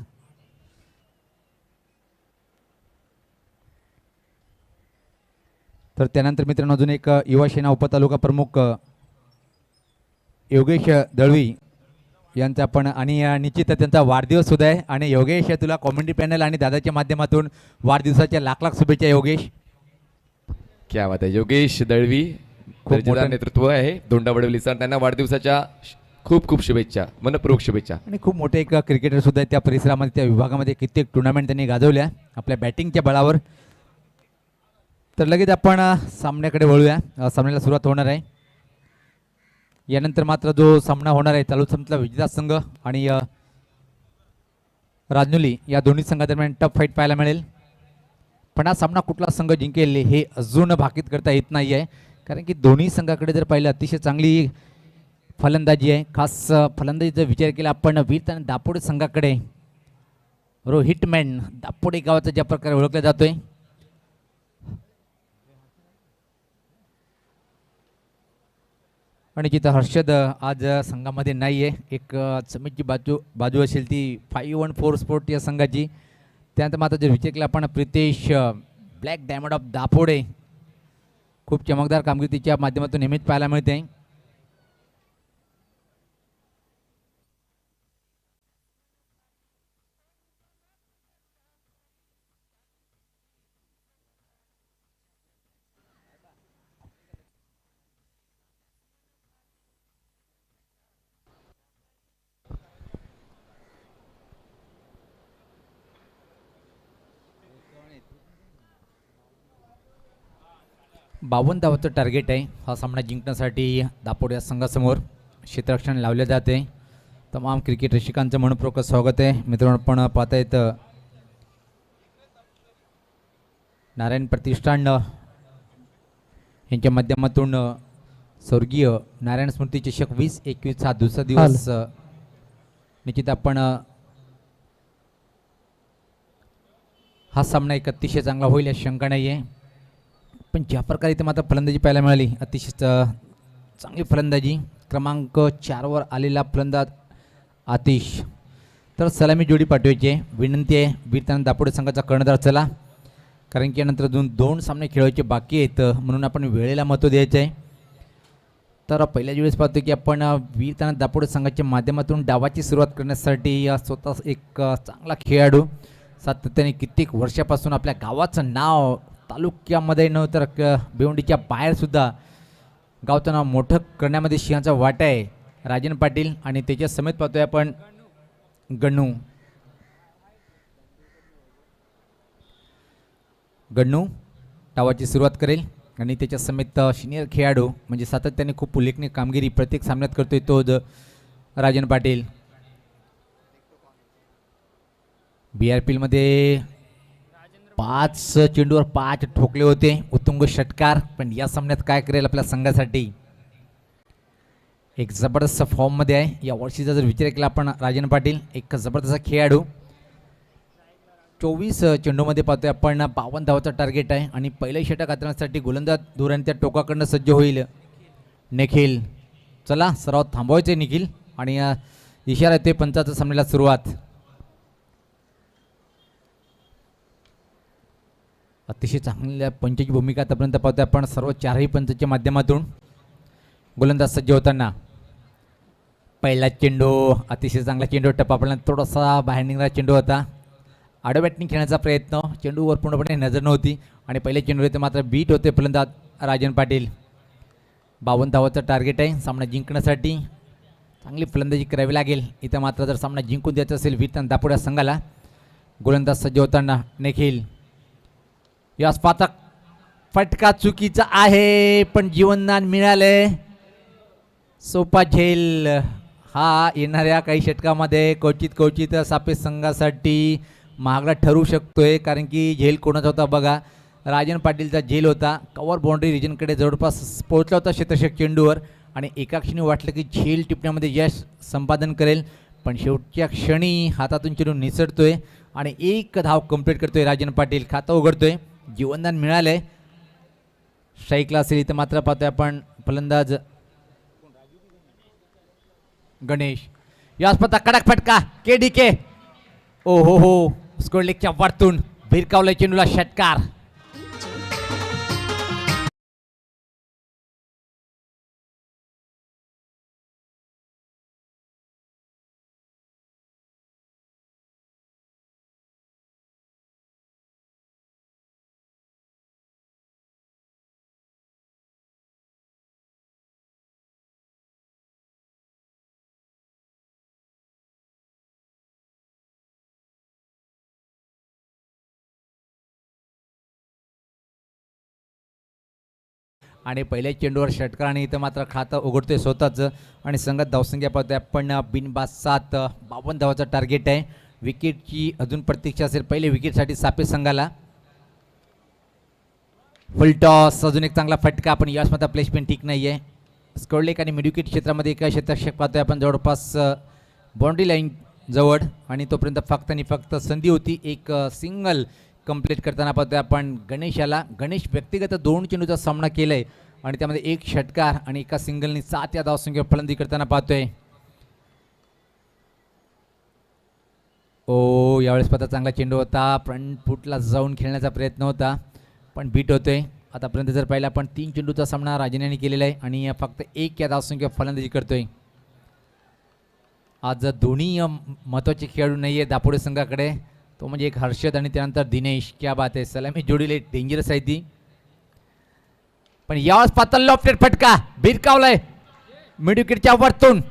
तर त्यानंतर मित्रांनो अजून एक युवा सेना उपतालुका प्रमुख योगेश दळवी यांचा आपण आणि निश्चित त्यांचा वाढदिवस सुद्धा आहे. आणि योगेश तुला कॉमेंट्री पॅनल आणि दादाच्या माध्यमातून वाढदिवसाच्या लाख लाख शुभेच्छा योगेश. क्या बात आहे. योगेश दळवी खूप मोठं नेतृत्व आहे दोंडावडवलीचा. त्यांना वाढदिवसाच्या खूप खूप शुभेच्छा, मनपूर्वक शुभेच्छा. आणि खूप मोठे एक क्रिकेटर सुद्धा आहेत त्या परिसरामध्ये, त्या विभागामध्ये कित्येक टुर्नामेंट त्यांनी गाजवल्या आपल्या बॅटिंगच्या बळावर. तर लगेच आपण सामन्याकडे वळूया. सामन्याला सुरुवात होणार आहे. यानंतर मात्र जो सामना होणार आहे चालू संपला विजेता संघ आणि राजनुली या दोन्ही संघादरम्यान टफ फाईट पाहायला मिळेल. पण हा सामना कुठला संघ जिंकेल हे अजून भाकीत करता येत नाही आहे, कारण की दोन्ही संघाकडे जर पाहिलं अतिशय चांगली फलंदाजी आहे. खास फलंदाजीचा विचार केला आपण वीर आणि दापोडे संघाकडे रोहितमॅन दापोडे गावाचा ज्या प्रकारे ओळखला जातोय, आणि जिथं हर्षद आज संघामध्ये नाही आहे. एक समितची बाजू असेल ती 514 स्पोर्ट या संघाची. त्यानंतर मात्र जर विचार केला आपण Pritesh black diamond of Dapode, खूप चमकदार कामगिरी तिच्या माध्यमातून नेहमीच पाहायला मिळते. बावन्न धावाचं टार्गेट आहे हा सामना जिंकण्यासाठी दापोडे या संघासमोर. क्षेत्ररक्षण लावले जाते. तमाम क्रिकेट रसिकांचं मनपूर्वक स्वागत आहे. मित्रांनो आपण पाहतायत नारायण प्रतिष्ठान यांच्या माध्यमातून स्वर्गीय नारायण स्मृती चषक 2021 हा दुसरा दिवस निश्चित आपण हा सामना एक अतिशय चांगला होईल या शंका नाही आहे. पण ज्या प्रकारे इथे मात्र फलंदाजी पाहायला मिळाली अतिशय चांगली फलंदाजी. क्रमांक 4वर आलेला फलंदाज आतिश. तर सलामी जोडी पाठवायची आहे. विनंती आहे वीरताना दापोडे संघाचा कर्णधार चला, कारण की यानंतर दोन सामने खेळायचे बाकी आहेत, म्हणून आपण वेळेला महत्त्व द्यायचं आहे. तर पहिल्या वेळेस पाहतो की आपण वीरताना दापोडे संघाच्या माध्यमातून डावाची सुरुवात करण्यासाठी स्वतः एक चांगला खेळाडू, सातत्याने कित्येक वर्षापासून आपल्या गावाचं नाव तालुक्यामध्ये न तर भिवंडीच्या बाहेरसुद्धा गावचं नाव मोठं करण्यामध्ये सिंहाचा वाटा आहे राजन पाटील. आणि त्याच्या समेत पाहतोय आपण गण्णू. डावाची सुरुवात करेल आणि त्याच्या समेत सिनियर खेळाडू म्हणजे सातत्याने खूप उल्लेखनीय कामगिरी प्रत्येक सामन्यात करतोय तो राजन पाटील. BRPL मध्ये 5 चेंडूवर 5 ठोकले होते, उत्तुंग षटकार. पण या सामन्यात काय करेल आपल्या संघासाठी, एक जबरदस्त फॉर्ममध्ये आहे या वर्षीचा जर विचार केला आपण राजन पाटील, एक जबरदस्त खेळाडू. 24 चेंडूमध्ये पाहतोय आपण 52 धावाचा टार्गेट आहे आणि पहिलं षटक हाताळण्यासाठी गोलंदाज धोरण त्या टोकाकडनं सज्ज होईल निखिल. चला सराव थांबवायचे निखिल आणि इशारा येतोय पंचाचा सामन्याला सुरुवात. अतिशय चांगल्या पंचाची भूमिका आतापर्यंत पाहतोय आपण सर्व चारही पंचाच्या माध्यमातून. गोलंदाज सज्ज होताना पहिला चेंडू अतिशय चांगला चेंडू, टप्पा थोडासा बाहेर निघाला चेंडू होता. आडो बॅटिंग खेळण्याचा प्रयत्न, चेंडूवर पूर्णपणे नजर नव्हती आणि पहिल्या चेंडू येते मात्र बीट होते फलंदाज राजन पाटील. 52 धावाचं टार्गेट आहे सामना जिंकण्यासाठी. चांगली फलंदाजी करावी लागेल इथं मात्र जर सामना जिंकून द्यायचा असेल वीरताना दापोडे संघाला. गोलंदाज सज्ज होताना निखिल. यास पातक फटका चुकीचा आहे पण जीवनदान मिळाले. सोपा झेल हा येणाऱ्या काही षटकामध्ये क्वचित सापे संघासाठी महागडा ठरू शकतोय, कारण की झेल कोणाचा होता बघा, राजन पाटीलचा झेल होता. कव्हर बाउंड्री रिजनकडे जवळपास पोहोचला होता क्षेत्ररक्षक चेंडूवर आणि एका क्षणी वाटलं की झेल टिपण्यामध्ये यश संपादन करेल, पण शेवटच्या क्षणी हातातून चेंडू निसटतोय आणि एक धाव कंप्लीट करतोय राजन पाटील. खातं उघडतोय, जीवनदान मिळालंय. स्ट्राईकला असेल इथं मात्र पाहतोय आपण फलंदाज गणेश. यास्पता कडक फटका KDK. ओ हो स्कोर लेगच्या वरतून भिरकावलं चेंडूला षटकार. आणि पहिल्या चेंडूवर षटकार आणि इथं मात्र खातं उघडतोय स्वतःच आणि संघात धावसंख्या पाहतोय आपण बिनबाद 7 52 धावाचं टार्गेट आहे. विकेटची अजून प्रतीक्षा असेल पहिल्या विकेटसाठी सापे संघाला. फुल टॉस अजून एक चांगला फटका पण यास मात्र प्लेसमेंट ठीक नाही आहे. स्कोरलेक आणि मिडविकेट क्षेत्रामध्ये एका क्षेत्ररक्षक पाहतोय आपण जवळपास बाउंड्री लाईन जवळ आणि तोपर्यंत फक्त आणि फक्त संधी होती एक सिंगल कंप्लीट करताना पाहतोय आपण गणेशाला. गणेश व्यक्तिगत 2 चेंडूचा सामना केलाय आणि त्यामध्ये एक षटकार आणि एका सिंगलनी 7 या धावसंख्येवर फलंदाजी करताना पाहतोय. ओ यावेळेस पता चांगला चेंडू होता फ्रंट फुटला जाऊन खेळण्याचा प्रयत्न होता पण बीट होतोय. आतापर्यंत जर पाहिलं आपण 3 चेंडूचा सामना राजनेने केलेला आहे आणि फक्त 1 या धावसंख्येवर फलंदाजी करतोय. आज दोन्ही महत्त्वाचे खेळाडू नाही आहे दापोडे संघाकडे. तो म्हणजे एक हर्षद आणि त्यानंतर दिनेश. क्या बात आहे. सलामी जोडीले डेंजरस आहे ती पण यावेळेस पातळ लॉफ्टेड फटका भिरकावलाय मिड विकेटच्या वरतून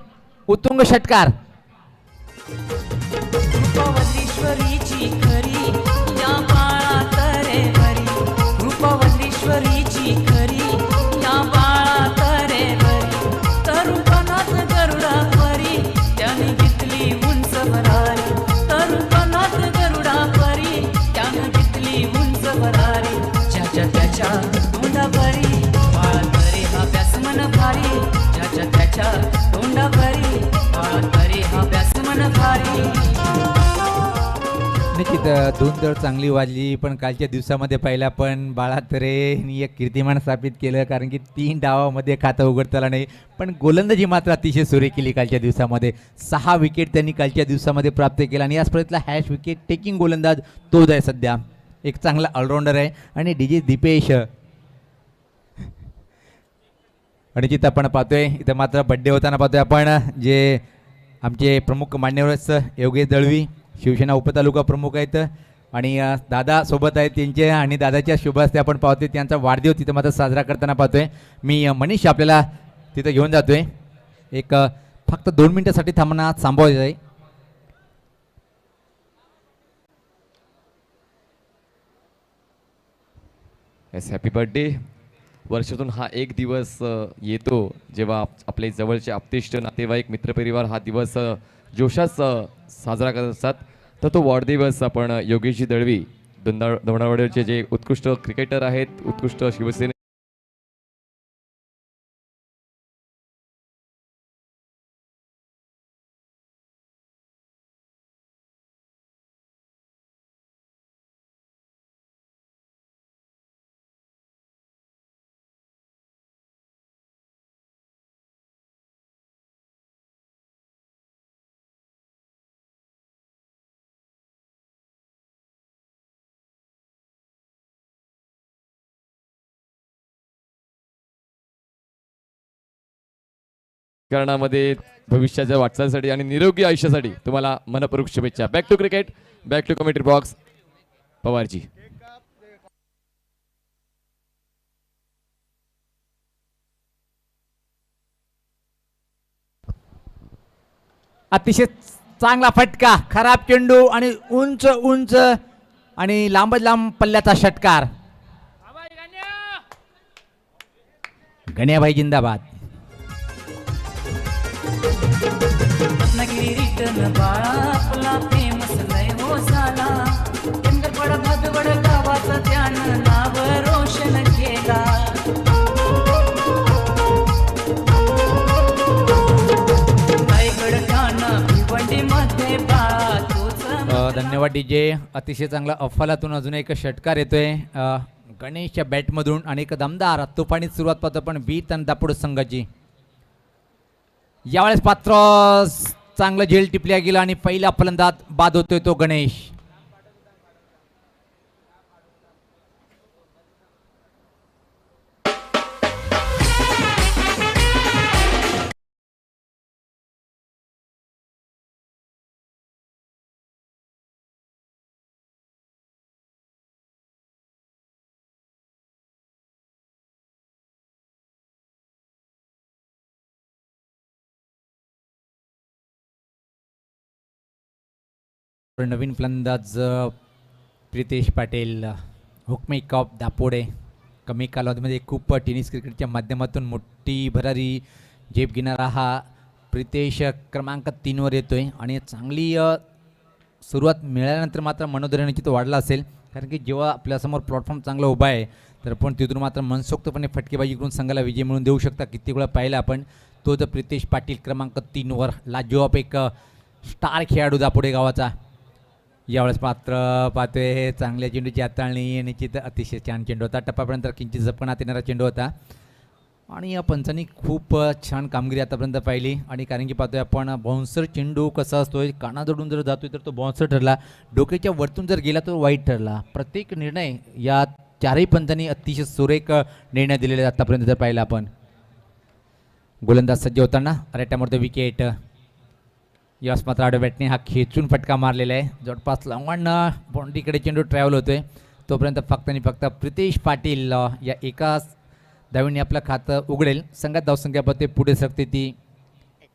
उत्तुंग षटकार. रूपवल्लीश्वरीची खरी या बाळात रे भरी. रूपवल्लीश्वरीची खरी या बाळात रे भरी. तरुपणात गरुडा परी त्याने घेतली उंच भरारी. तरुपणात गरुडा परी त्याने घेतली उंच भरारी. ज्याच्या त्याच्या तोंडाभरी बाळात रे हा व्यास मन भारी. ज्याच्या त्याच्या तोंडाभरी बाळात रे हा व्यास मन भारी. निश्चित दोन तर चांगली वाजली पण कालच्या दिवसामध्ये पाहिला पण बाळातरेंनी एक कीर्तिमान स्थापित केलं कारण की 3 डावामध्ये खातं उघडता आलं नाही पण गोलंदाजी मात्र अतिशय सुरे केली कालच्या दिवसामध्ये. 6 विकेट त्यांनी कालच्या दिवसामध्ये प्राप्त केला आणि याच प्रयत्नाला हॅश विकेट टेकिंग गोलंदाज तोच आहे सध्या. एक चांगला ऑलराऊंडर आहे आणि डीजे दीपेश आणि जिथं आपण पाहतोय इथं मात्र बड्डे होताना पाहतोय आपण जे आमचे प्रमुख मान्यवर योगेश दळवी शिवसेना उपतालुका प्रमुख आहेत आणि दादा सोबत आहेत त्यांचे आणि दादाच्या शुभ हस्ते आपण पाहतोय त्यांचा वाढदिवस तिथं मात्र साजरा करताना पाहतोय. मी मनीष आपल्याला तिथं घेऊन जातोय. एक फक्त 2 मिनिटासाठी थांबणं थांबवायचं आहे. Yes happy birthday. वर्षातून हा एक दिवस येतो जेव्हा आपले जवळचे आप्तेष्ट नातेवाईक मित्रपरिवार हा दिवस जोशात साजरा करत असतात. तर तो वाढदिवस आपण योगेशजी दळवी दोंडावड्याचे जे उत्कृष्ट क्रिकेटर आहेत उत्कृष्ट शिवसेने कारणामध्ये भविष्याच्या वाटचालीसाठी आणि निरोगी आयुष्यासाठी तुम्हाला मनपूर्वक शुभेच्छा. Back to cricket back to commentary box. Pawarji अतिशय चांगला फटका खराब चेंडू आणि उंच उंच आणि लांबच लांब पल्ल्याचा षटकार. गण्याभाई जिंदाबाद. रत्नागिरी रिटर्न बाळा आपला फेमस लय हो झाला. चंद्रपड भदवड गावाचं त्यानं नाव रोशन केला. रायगड ठाणा भिवंडी मध्ये बाळा तोच. धन्यवाद डीजे. अतिशय चांगला अफलातून अजून एक षटकार येतोय गणेशच्या बॅटमधून आणि एक दमदार तुफानी सुरुवात पाहतो पण बीत आणि दापोड संघाची. यावेळेस पात्र चांगलं झेल टिपल्या गेलं आणि पहिला फलंदाज बाद होतोय तो गणेश. नवीन फलंदाज प्रितेश पाटील हुकमेक ऑफ दापोडे कमी कालावधीमध्ये खूप टेनिस क्रिकेटच्या माध्यमातून मोठी भरारी झेप घेणारा हा प्रितेश क्रमांक 3वर येतोय आणि चांगली सुरुवात मिळाल्यानंतर मात्र मनोधैर्य निश्चित वाढला असेल, कारण की जेव्हा आपल्यासमोर प्लॅटफॉर्म चांगला उभा आहे तर पण तिथून मात्र मनसोक्तपणे फटकेबाजी करून संघाला विजय मिळवून देऊ शकता. किती वेळा पाहिला आपण, तो तर प्रितेश पाटील क्रमांक 3वर लाजवाब एक स्टार खेळाडू दापोडे गावाचा. यावेळेस मात्र पाहतोय चांगल्या चेंडूची हाताळणी, निश्चित अतिशय छान चेंडू होता. टप्प्यापर्यंत किंचित झपकन हात येणारा चेंडू होता आणि या पंचांनी खूप छान कामगिरी आतापर्यंत पाहिली. आणि कारण की पाहतोय आपण बाउन्सर चेंडू कसा असतोय, कानाजोडून जर जातोय तर तो बाउन्सर ठरला, डोक्याच्या वरतून जर गेला तर वाईट ठरला. प्रत्येक निर्णय या चारही पंचांनी अतिशय सुरेख निर्णय दिलेले आतापर्यंत जर पाहिला आपण. गोलंदाज सज्ज होताना रेट्यामध्ये विकेट. यास मात्र आडव्या बॅटने हा खेचून फटका मारलेला आहे. जवळपास लांबण बाउंड्रीकडे चेंडू ट्रॅव्हल होतोय, तोपर्यंत फक्त आणि फक्त प्रितेश पाटील या एका धावीने आपलं खातं उघडेल. संघात धावसंख्या पत्ते पुढे सरकते ती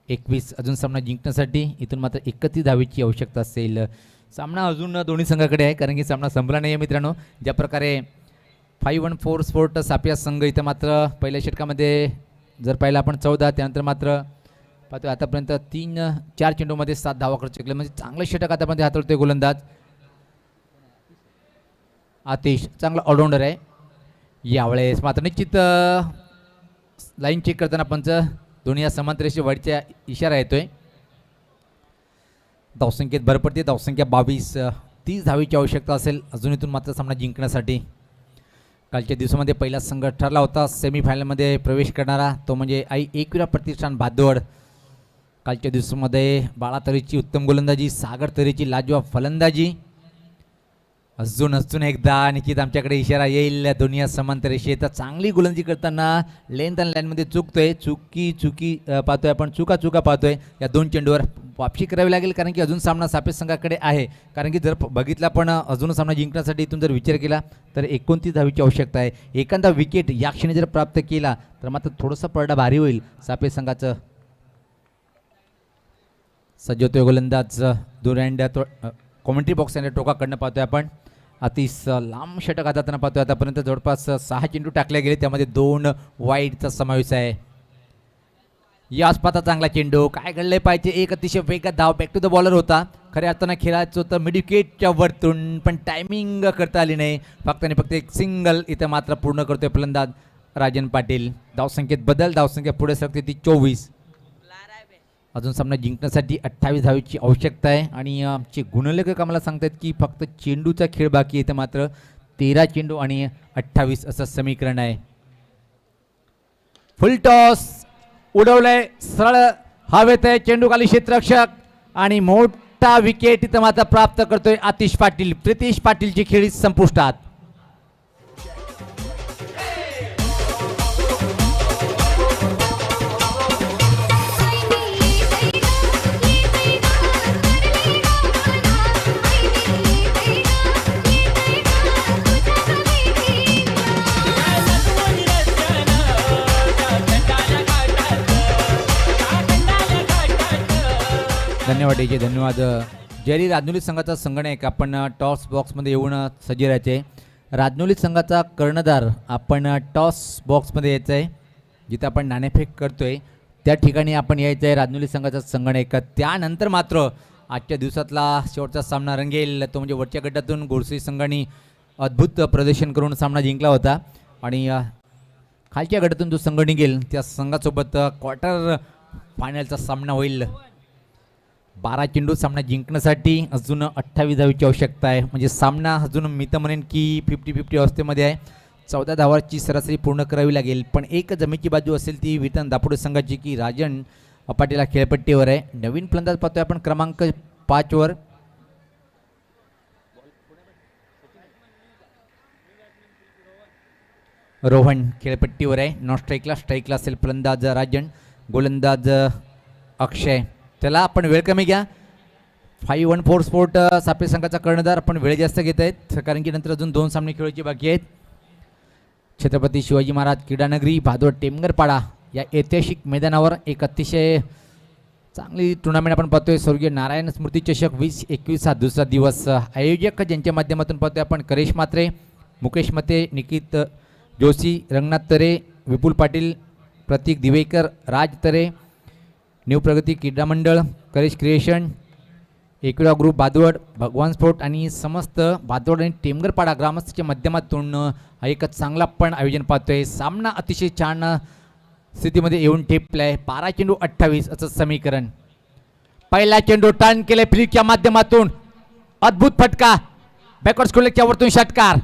21. अजून सामना जिंकण्यासाठी इथून मात्र 31 धावीची आवश्यकता असेल. सामना अजून दोन्ही संघाकडे आहे, कारण की सामना संपला नाही आहे मित्रांनो. ज्या प्रकारे 514 स्पोर्ट सापिया संघ इथं मात्र पहिल्या षटकामध्ये जर पाहिलं आपण 14, त्यानंतर मात्र पाहतोय आतापर्यंत 3-4 चेंडूमध्ये 7 धावा खर्च केले, म्हणजे चांगलं षटक आतापर्यंत हाताळतोय गोलंदाज आतिश. चांगला ऑलराऊंडर आहे. यावेळेस मात्र निश्चित लाईन चेक करताना पंच दोन्ही या समांतरेशी वाढीचा इशारा येतोय. धावसंख्येत भर पडते, धावसंख्या 22. 30 धावीची आवश्यकता असेल अजून इथून मात्र सामना जिंकण्यासाठी. कालच्या दिवसामध्ये पहिला संघ ठरला होता सेमीफायनलमध्ये प्रवेश करणारा, तो म्हणजे आई एकविरा प्रतिष्ठान भादवड. कालच्या दिवसामध्ये बाळा तरेची उत्तम गोलंदाजी, सागर तरेची लाजवाब फलंदाजी. अजून एकदा निश्चित आमच्याकडे इशारा येईल दुनिया समांतर रेषेत. चांगली गोलंदाजी करताना लेंथ आणि लाईनमध्ये चुकतोय, चुकी पाहतोय आपण, चुका पाहतोय. या 2 चेंडूवर वापसी करावी लागेल, कारण की अजून सामना सापेत संघाकडे आहे. कारण की जर बघितला पण अजून सामना जिंकण्यासाठी इथून जर विचार केला तर 29 धावीची आवश्यकता आहे. एखादा विकेट या क्षणी जर प्राप्त केला तर मात्र थोडंसं पडदा भारी होईल सापेत संघाचं. सज्ज होतोय गोलंदाज दूर अँड कॉमेंट्री बॉक्स अँड टोकाकडनं पाहतोय आपण. अतिश लांब षटक हाताना पाहतोय. आतापर्यंत जवळपास 6 चेंडू टाकले गेले, त्यामध्ये 2 वाईडचा समावेश आहे. याच पाता चांगला चेंडू, काय घडले पाहिजे, एक अतिशय वेगात धाव बॅक टू द बॉलर होता. खऱ्या अर्थानं खेळायचं होतं मिड विकेटच्या वरतून, पण टायमिंग करता आली नाही. फक्त आणि फक्त एक सिंगल इथं मात्र पूर्ण करतोय फलंदाज राजन पाटील. धावसंख्येत बदल, धावसंख्या पुढे सरकते ती 24. अजून सामना जिंकण्यासाठी 28 धावीची आवश्यकता आहे. आणि आमचे गुणलेखक आम्हाला सांगतात की फक्त चेंडूचा खेळ बाकी आहे, तर मात्र 13 चेंडू आणि 28 असं समीकरण आहे. फुल टॉस उडवलंय, सरळ हवेत आहे, चेंडू खाली क्षेत्ररक्षक आणि मोठा विकेट इथं मात्र प्राप्त करतोय आतिश पाटील. प्रितेश पाटीलची खेळी संपुष्टात. धन्यवाद डीजे, धन्यवाद. जरी राजनोली संघाचा संगणक आपण टॉस बॉक्समध्ये येऊन सज्ज राहायचे. राजनोली संघाचा कर्णधार आपण टॉस बॉक्समध्ये यायचं आहे, जिथं आपण नाणेफेक करतोय त्या ठिकाणी आपण यायचं आहे राजनोली संघाचा संगणक. त्यानंतर मात्र आजच्या दिवसातला शेवटचा सामना रंगेल, तो म्हणजे वरच्या गटातून गोडसी संघाने अद्भुत प्रदर्शन करून सामना जिंकला होता. आणि खालच्या गटातून जो संघ निघेल त्या संघासोबत क्वार्टर फायनलचा सामना होईल. 12 चेंडू सामना जिंकण्यासाठी अजून 28 धावीची आवश्यकता आहे. म्हणजे सामना अजून मी तर म्हणेन की 50-50 अवस्थेमध्ये आहे. 14 धावाची सरासरी पूर्ण करावी लागेल. पण एक जमेची बाजू असेल ती वितन दापोडे संघाची, की राजन पाटील खेळपट्टीवर आहे. नवीन फलंदाज पाहतोय आपण क्रमांक 5 वर. रोहन खेळपट्टीवर आहे. नॉन स्ट्राईकला असेल फलंदाज राजन, गोलंदाज अक्षय. त्याला आपण वेळ कमी घ्या. 514 स्पोर्ट सापे संघाचा कर्णधार आपण वेळ जास्त घेत आहेत, कारण की नंतर अजून 2 सामने खेळायचे बाकी आहेत. छत्रपती शिवाजी महाराज क्रीडानगरी भादोड टेमगरपाडा या ऐतिहासिक मैदानावर एक अतिशय चांगली टुर्नामेंट आपण पाहतोय. स्वर्गीय नारायण स्मृती चषक 2021 हा दुसरा दिवस. आयोजक ज्यांच्या माध्यमातून पाहतोय आपण करेश मात्रे, मुकेश मते, निकित जोशी, रंगनाथ तरे, विपुल पाटील, प्रतीक दिवेकर, राज तरे, न्यू प्रगती क्रीडा मंडळ, करेश क्रिएशन, एकविरा ग्रुप बादवड, भगवान स्पोर्ट आणि समस्त बादवड आणि टेमगरपाडा ग्रामस्थांच्या माध्यमातून हा एक चांगला पण आयोजन पाहतोय. सामना अतिशय छान स्थितीमध्ये येऊन ठेपलाय. 12 चेंडू 28 असं समीकरण. पहिला चेंडू टर्न केले फ्लिकच्या माध्यमातून, अद्भुत फटका, बॅकवर्ड स्कूलच्या वरतून षटकार.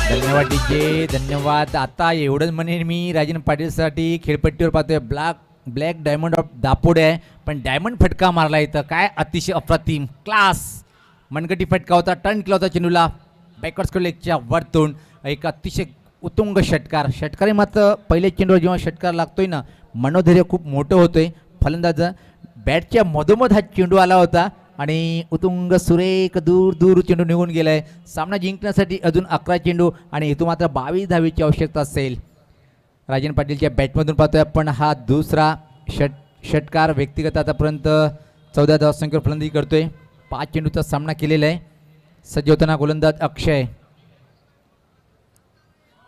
धन्यवाद डीजे, धन्यवाद. आता एवढंच म्हणेन मी, राजन पाटीलसाठी खेळपट्टीवर पाहतोय ब्लॅक डायमंड ऑफ दापोडे आहे, पण डायमंड फटका मारला इथं. काय अतिशय अप्रतिम क्लास मनगटी फटका होता. टर्न केला होता चेंडूला बॅकवर्ड स्कूलच्या वरतून. एक अतिशय उत्तुंग षटकार. षटकारी मात्र पहिले चेंडूवर जेव्हा षटकार लागतोय ना, मनोधैर्य खूप मोठं होतोय फलंदाज. बॅटच्या मधोमध हा चेंडू आला होता आणि उत्तुंग सुरेख दूर दूर चेंडू निघून गेलाय. सामना जिंकण्यासाठी अजून 11 चेंडू आणि इथून मात्र 22 धावेची आवश्यकता असेल. राजन पाटीलच्या बॅटमधून पाहतोय आपण हा दुसरा षटकार. व्यक्तिगत आतापर्यंत 14 धावसंख्येवर फलंदाजी करतोय. 5 चेंडूचा सामना केलेला आहे. सज्ज होताना गोलंदाज अक्षय.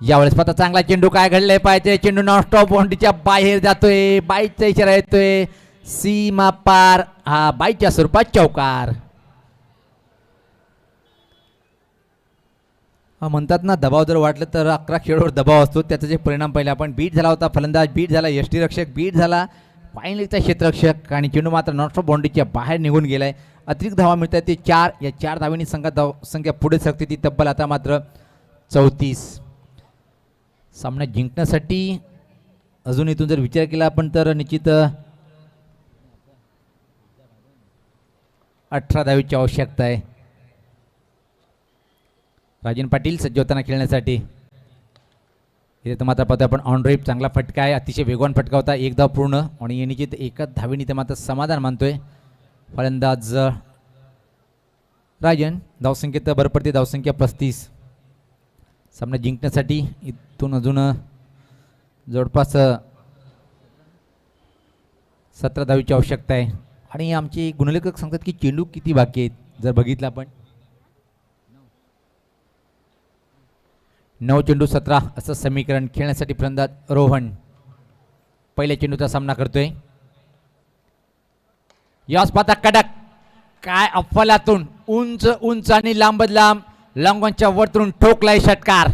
यावेळेस पाहता चांगला चेंडू. काय घडलंय पाहिजे, चेंडू नॉन स्टॉप बाउंड्रीच्या बाहेर जातोय. बाईचा इशारा येतोय, सीमा पार. हा बाईच्या स्वरूपात चौकार. म्हणतात ना, दबाव जर वाटलं तर 11 खेळाडूवर दबाव असतो. त्याचा जे परिणाम पाहिला आपण. बीट झाला होता फलंदाज, बीट झाला यष्टीरक्षक, बीट झाला फायनलचा क्षेत्ररक्षक आणि चेंडू मात्र नॉन स्टॉप बाउंड्रीच्या बाहेर निघून गेलाय. अतिरिक्त धावा मिळतात ते 4. या 4 धावांनी संख्या पुढे सरकते, ती तब्बल आता मात्र 34. सामना जिंकण्यासाठी अजून इथून जर विचार केला आपण तर निश्चित 18 धावेची आवश्यकता आहे. राजन पाटील सज्ज होताना खेळण्यासाठी. इथे तर मात्र पाहतो आपण ऑन ड्राईव्ह चांगला फटका आहे. अतिशय वेगवान फटका होता. 1 धाव पूर्ण आणि निश्चित एकाच धावेने ते मात्र समाधान मानतोय फलंदाज राजन. धावसंख्येत भर पडते, धावसंख्या 35. सामना जिंकण्यासाठी इथून अजून जवळपास 17 धावेची आवश्यकता आहे. आणि आमचे गुणलेखक सांगतात की चेंडू किती बाकी आहेत. जर बघितलं आपण 9 चेंडू 17 असं समीकरण. खेळण्यासाठी फलंदाज रोहन पहिल्या चेंडूचा सामना करतोय. यास पाता कडक, काय अफलातून उंच उंच आणि लांबच लांब लॉंगॉनच्या वरतून ठोकलाय षटकार.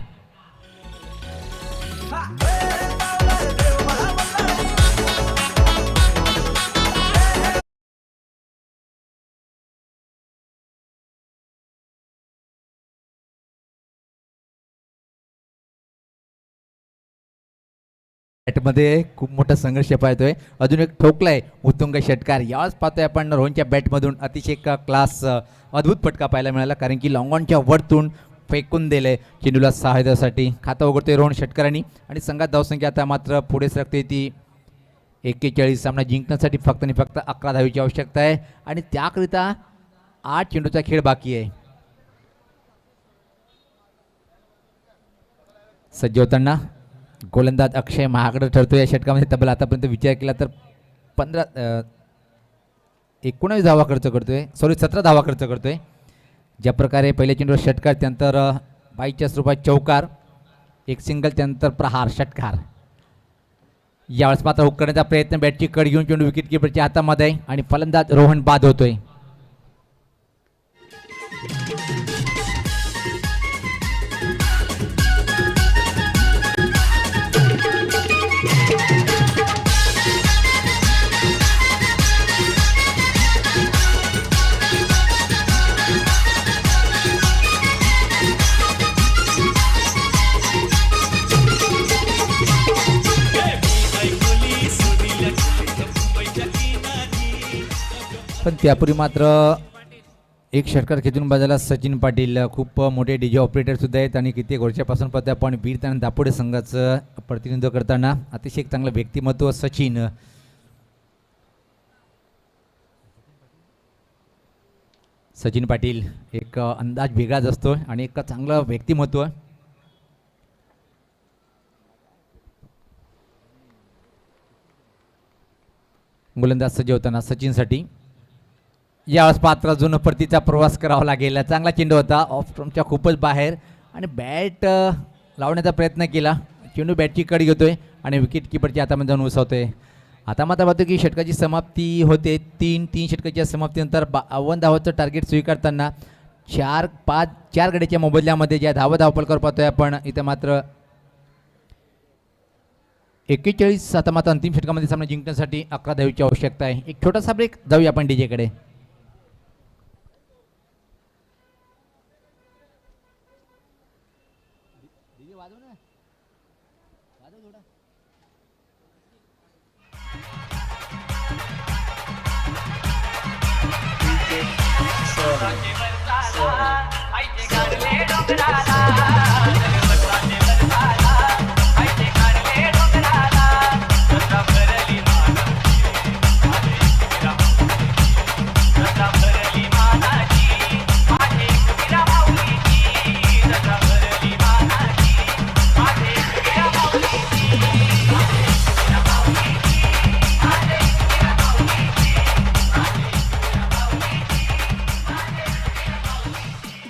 बॅटमध्ये खूप मोठा संघर्ष पाहतोय. अजून एक ठोकलाय उत्तुंग षटकार. यावेळेस पाहतोय आपण रोहनच्या बॅटमधून अतिशय क्लास अद्भुत फटका पाहायला मिळाला, कारण की लॉंगॉनच्या वरतून फेकून दिलंय चेंडूला सहाय्यासाठी. खाता उघडतोय रोहन षटकारांनी आणि संघात धावसंख्या आता मात्र पुढे सरकते ती 41. सामना जिंकण्यासाठी फक्त आणि फक्त 11 धावेची आवश्यकता आहे आणि त्याकरिता 8 चेंडूचा खेळ बाकी आहे. सज्ज होताना गोलंदाज अक्षय महागडं ठरतो या षटकामध्ये. तब्बल आतापर्यंत विचार केला तर 19 धावा खर्च करतोय, 17 धावा खर्च करतोय. ज्या प्रकारे पहिल्या चेंडूवर षटकार, त्यानंतर बाईच्या स्वरूपात चौकार, एक सिंगल, त्यानंतर प्रहार षटकार. यावेळेस मात्र हुक करण्याचा प्रयत्न, बॅटची कड घेऊन चेंडू विकेट किपरच्या हातामध्ये आहे आणि फलंदाज रोहन बाद होतोय. पण त्यापूर्वी मात्र एक षटकार खेचून बाजूला सचिन पाटील, खूप मोठे डीजे ऑपरेटर सुद्धा आहेत आणि कित्येक वर्षापासून पाहतो आपण बीड आणि दापोडे संघाचं प्रतिनिधित्व करताना. अतिशय चांगलं व्यक्तिमत्व सचिन. सचिन पाटील एक अंदाज वेगळाच असतो आणि एक चांगलं व्यक्तिमत्व. गोलंदाज सज्ज होताना सचिनसाठी यावेळेस पात्र अजून परतीचा प्रवास करावा लागेल. चांगला चेंडू होता ऑफ स्टंपच्या खूपच बाहेर आणि बॅट लावण्याचा प्रयत्न केला. चेंडू बॅटची कड घेतोय आणि विकेट किपरच्या हातामध्ये जाऊन उसवतोय. आता मात्र पाहतो की षटकाची समाप्ती होते. तीन षटकाच्या समाप्तीनंतर 52 धावाचं टार्गेट स्वीकारताना 4 गड्याच्या मोबदल्यामध्ये ज्या धावपलकर पाहतोय आपण इथं मात्र 41. आता मात्र अंतिम षटकामध्ये सामना जिंकण्यासाठी 11 धावेची आवश्यकता आहे. एक छोटासा ब्रेक, जाऊया आपण डीजेकडे.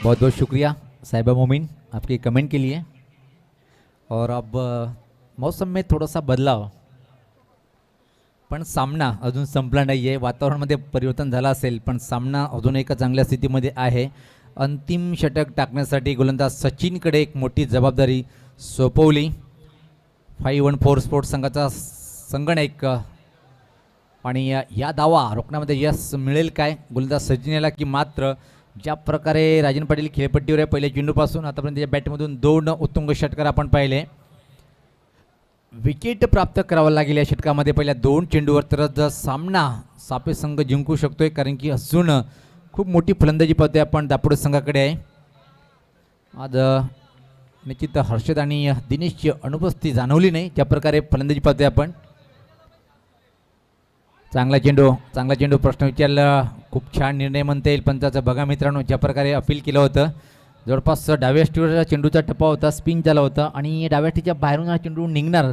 बहुत बहुत शुक्रिया साहिबा मोमिन आपकी कमेंट के लिए. और अब मौसम में थोडासा बदलाव, पण सामना अजून संपला नाही आहे. वातावरणामध्ये परिवर्तन झालं असेल पण सामना अजून एका चांगल्या स्थितीमध्ये आहे. अंतिम षटक टाकण्यासाठी गोलंदाज सचिनकडे एक मोठी जबाबदारी सोपवली. 514 स्पोर्ट्स संघाचा संगणक आणि या धावा रोखण्यामध्ये यश मिळेल काय गोलंदाज सचिनला की मात्र ज्या प्रकारे राजन पाटील खेळपट्टीवर आहे पहिल्या चेंडूपासून आतापर्यंत त्याच्या बॅटमधून 2 उत्तुंग षटकार आपण पाहिले. विकेट प्राप्त करावं लागेल या षटकामध्ये पहिल्या 2 चेंडूवर, तरच सामना सापे संघ जिंकू शकतोय. कारण की अजून खूप मोठी फलंदाजी पाहतोय आपण दापोडे संघाकडे आहे. आज निश्चित हर्षद आणि दिनेशची अनुपस्थिती जाणवली नाही. ज्या प्रकारे फलंदाजी पाहतोय आपण. चांगला चेंडू प्रश्न विचारला. खूप छान निर्णय म्हणता येईल पंचाचा. बघा मित्रांनो, ज्या प्रकारे अपील केलं होतं जवळपास डाव्या स्टीवरचा चेंडूचा टप्पा होता, स्पिन झाला होता आणि डाव्या स्टीच्या बाहेरून हा चेंडू निघणार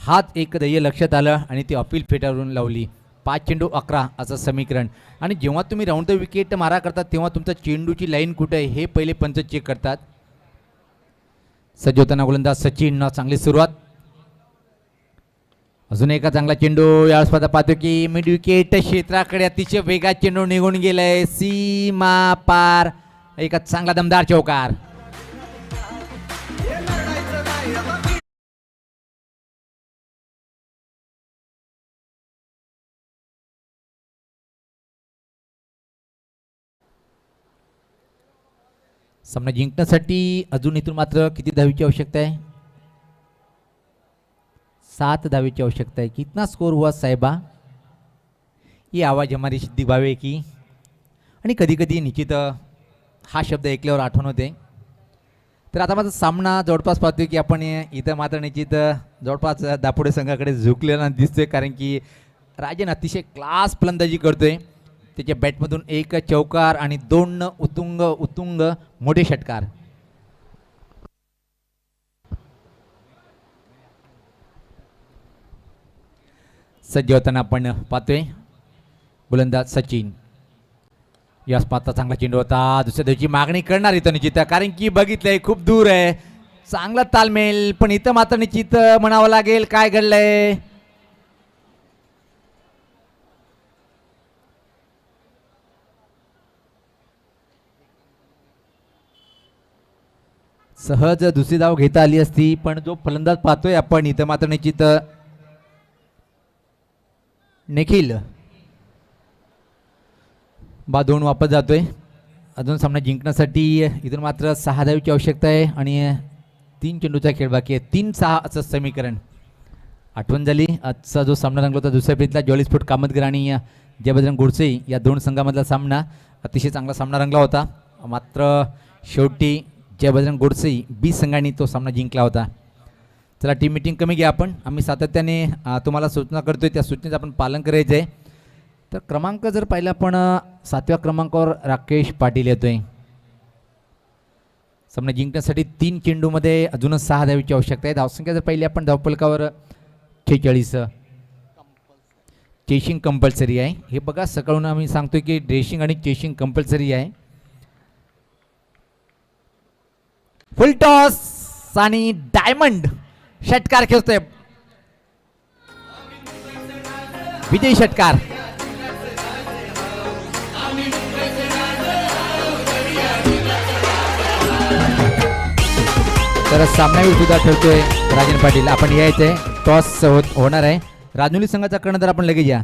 हाच एक ध्येय लक्षात आलं आणि ती अपील फेटाळून लावली. 5 चेंडू 11 असं समीकरण. आणि जेव्हा तुम्ही राऊंड द विकेट मारा करतात तेव्हा तुमचा चेंडूची लाईन कुठे आहे हे पहिले पंच चेक करतात. सज्ज होताना गोलंदाज सचिन, चांगली सुरुवात. अजून एका चांगला चेंडू यावेळेस पाहतो की मिड विकेट क्षेत्राकडे अतिशय वेगात चेंडू निघून गेलाय. सीमा पार एक चांगला दमदार चौकार. सामना जिंकण्यासाठी अजून इथून मात्र किती धावेची आवश्यकता आहे? 7 धावेची आवश्यकता है. कितना स्कोर हुआ साहेबा? ये आवाज़ हमारी सिद्धी भावे की. आणि कधी कधी निश्चित हा शब्द ऐकल्यावर आठवण होते. तर आता माझा सामना जवळपास पाहतोय की आपण इथं मात्र निश्चित जवळपास दापोडे संघाकडे झुकलेला दिसतोय. कारण की राजन अतिशय क्लास फलंदाजी करतोय. त्याच्या बॅटमधून 1 चौकार आणि 2 उत्तुंग मोठे षटकार. सज्ज होताना आपण पाहतोय गोलंदाज सचिन. यास पाहता चांगला चेंडू होता. दुसऱ्या दिवशी मागणी करणार इथं निश्चित, कारण की बघितलंय खूप दूर आहे. चांगला तालमेल, पण इथं मात्र निश्चित म्हणावं लागेल काय घडलंय. सहज दुसरी धाव घेता आली असती, पण जो फलंदाज पाहतोय आपण इथं मात्र निश्चित निखिल बा 2 वापस जातोय. अजून सामना जिंकण्यासाठी इथून मात्र 6 धावेची आवश्यकता आहे आणि 3 चेंडूचा खेळ बाकी आहे. 3-6 असं समीकरण. आठवण झाली आजचा जो सामना रंगला होता दुसऱ्या फेरीतला जॉली स्पोर्ट कामतगर आणि जयबजरंग गोडसे या 2 संघामधला सामना. अतिशय चांगला सामना रंगला होता. मात्र शेवटी जयबजरंग गोडसे बी संघाने तो सामना जिंकला होता. चला टीम मीटिंग कमी घ्या आपण. आम्ही सातत्याने तुम्हाला सूचना करतोय, त्या सूचनेचं आपण पालन करायचं आहे. तर क्रमांक जर पाहिला आपण 7व्या क्रमांकावर राकेश पाटील येतोय. सामना जिंकण्यासाठी 3 चेंडूमध्ये अजून 6 धावेची आवश्यकता आहे. धावसंख्या जर पाहिली आपण धावफलकावर 46. चेशिंग कंपल्सरी आहे. हे बघा सकाळून आम्ही सांगतोय की ड्रेसिंग आणि चेशिंग कंपल्सरी आहे. फुल टॉस आणि डायमंड षटकार खेचतोय. विजय षटकार. तर सामनावीर सुद्धा ठरतोय राजन पाटील. आपण यायचंय. टॉस होणार आहे. राजनुली संघाचा कर्णधार आपण लगेच या.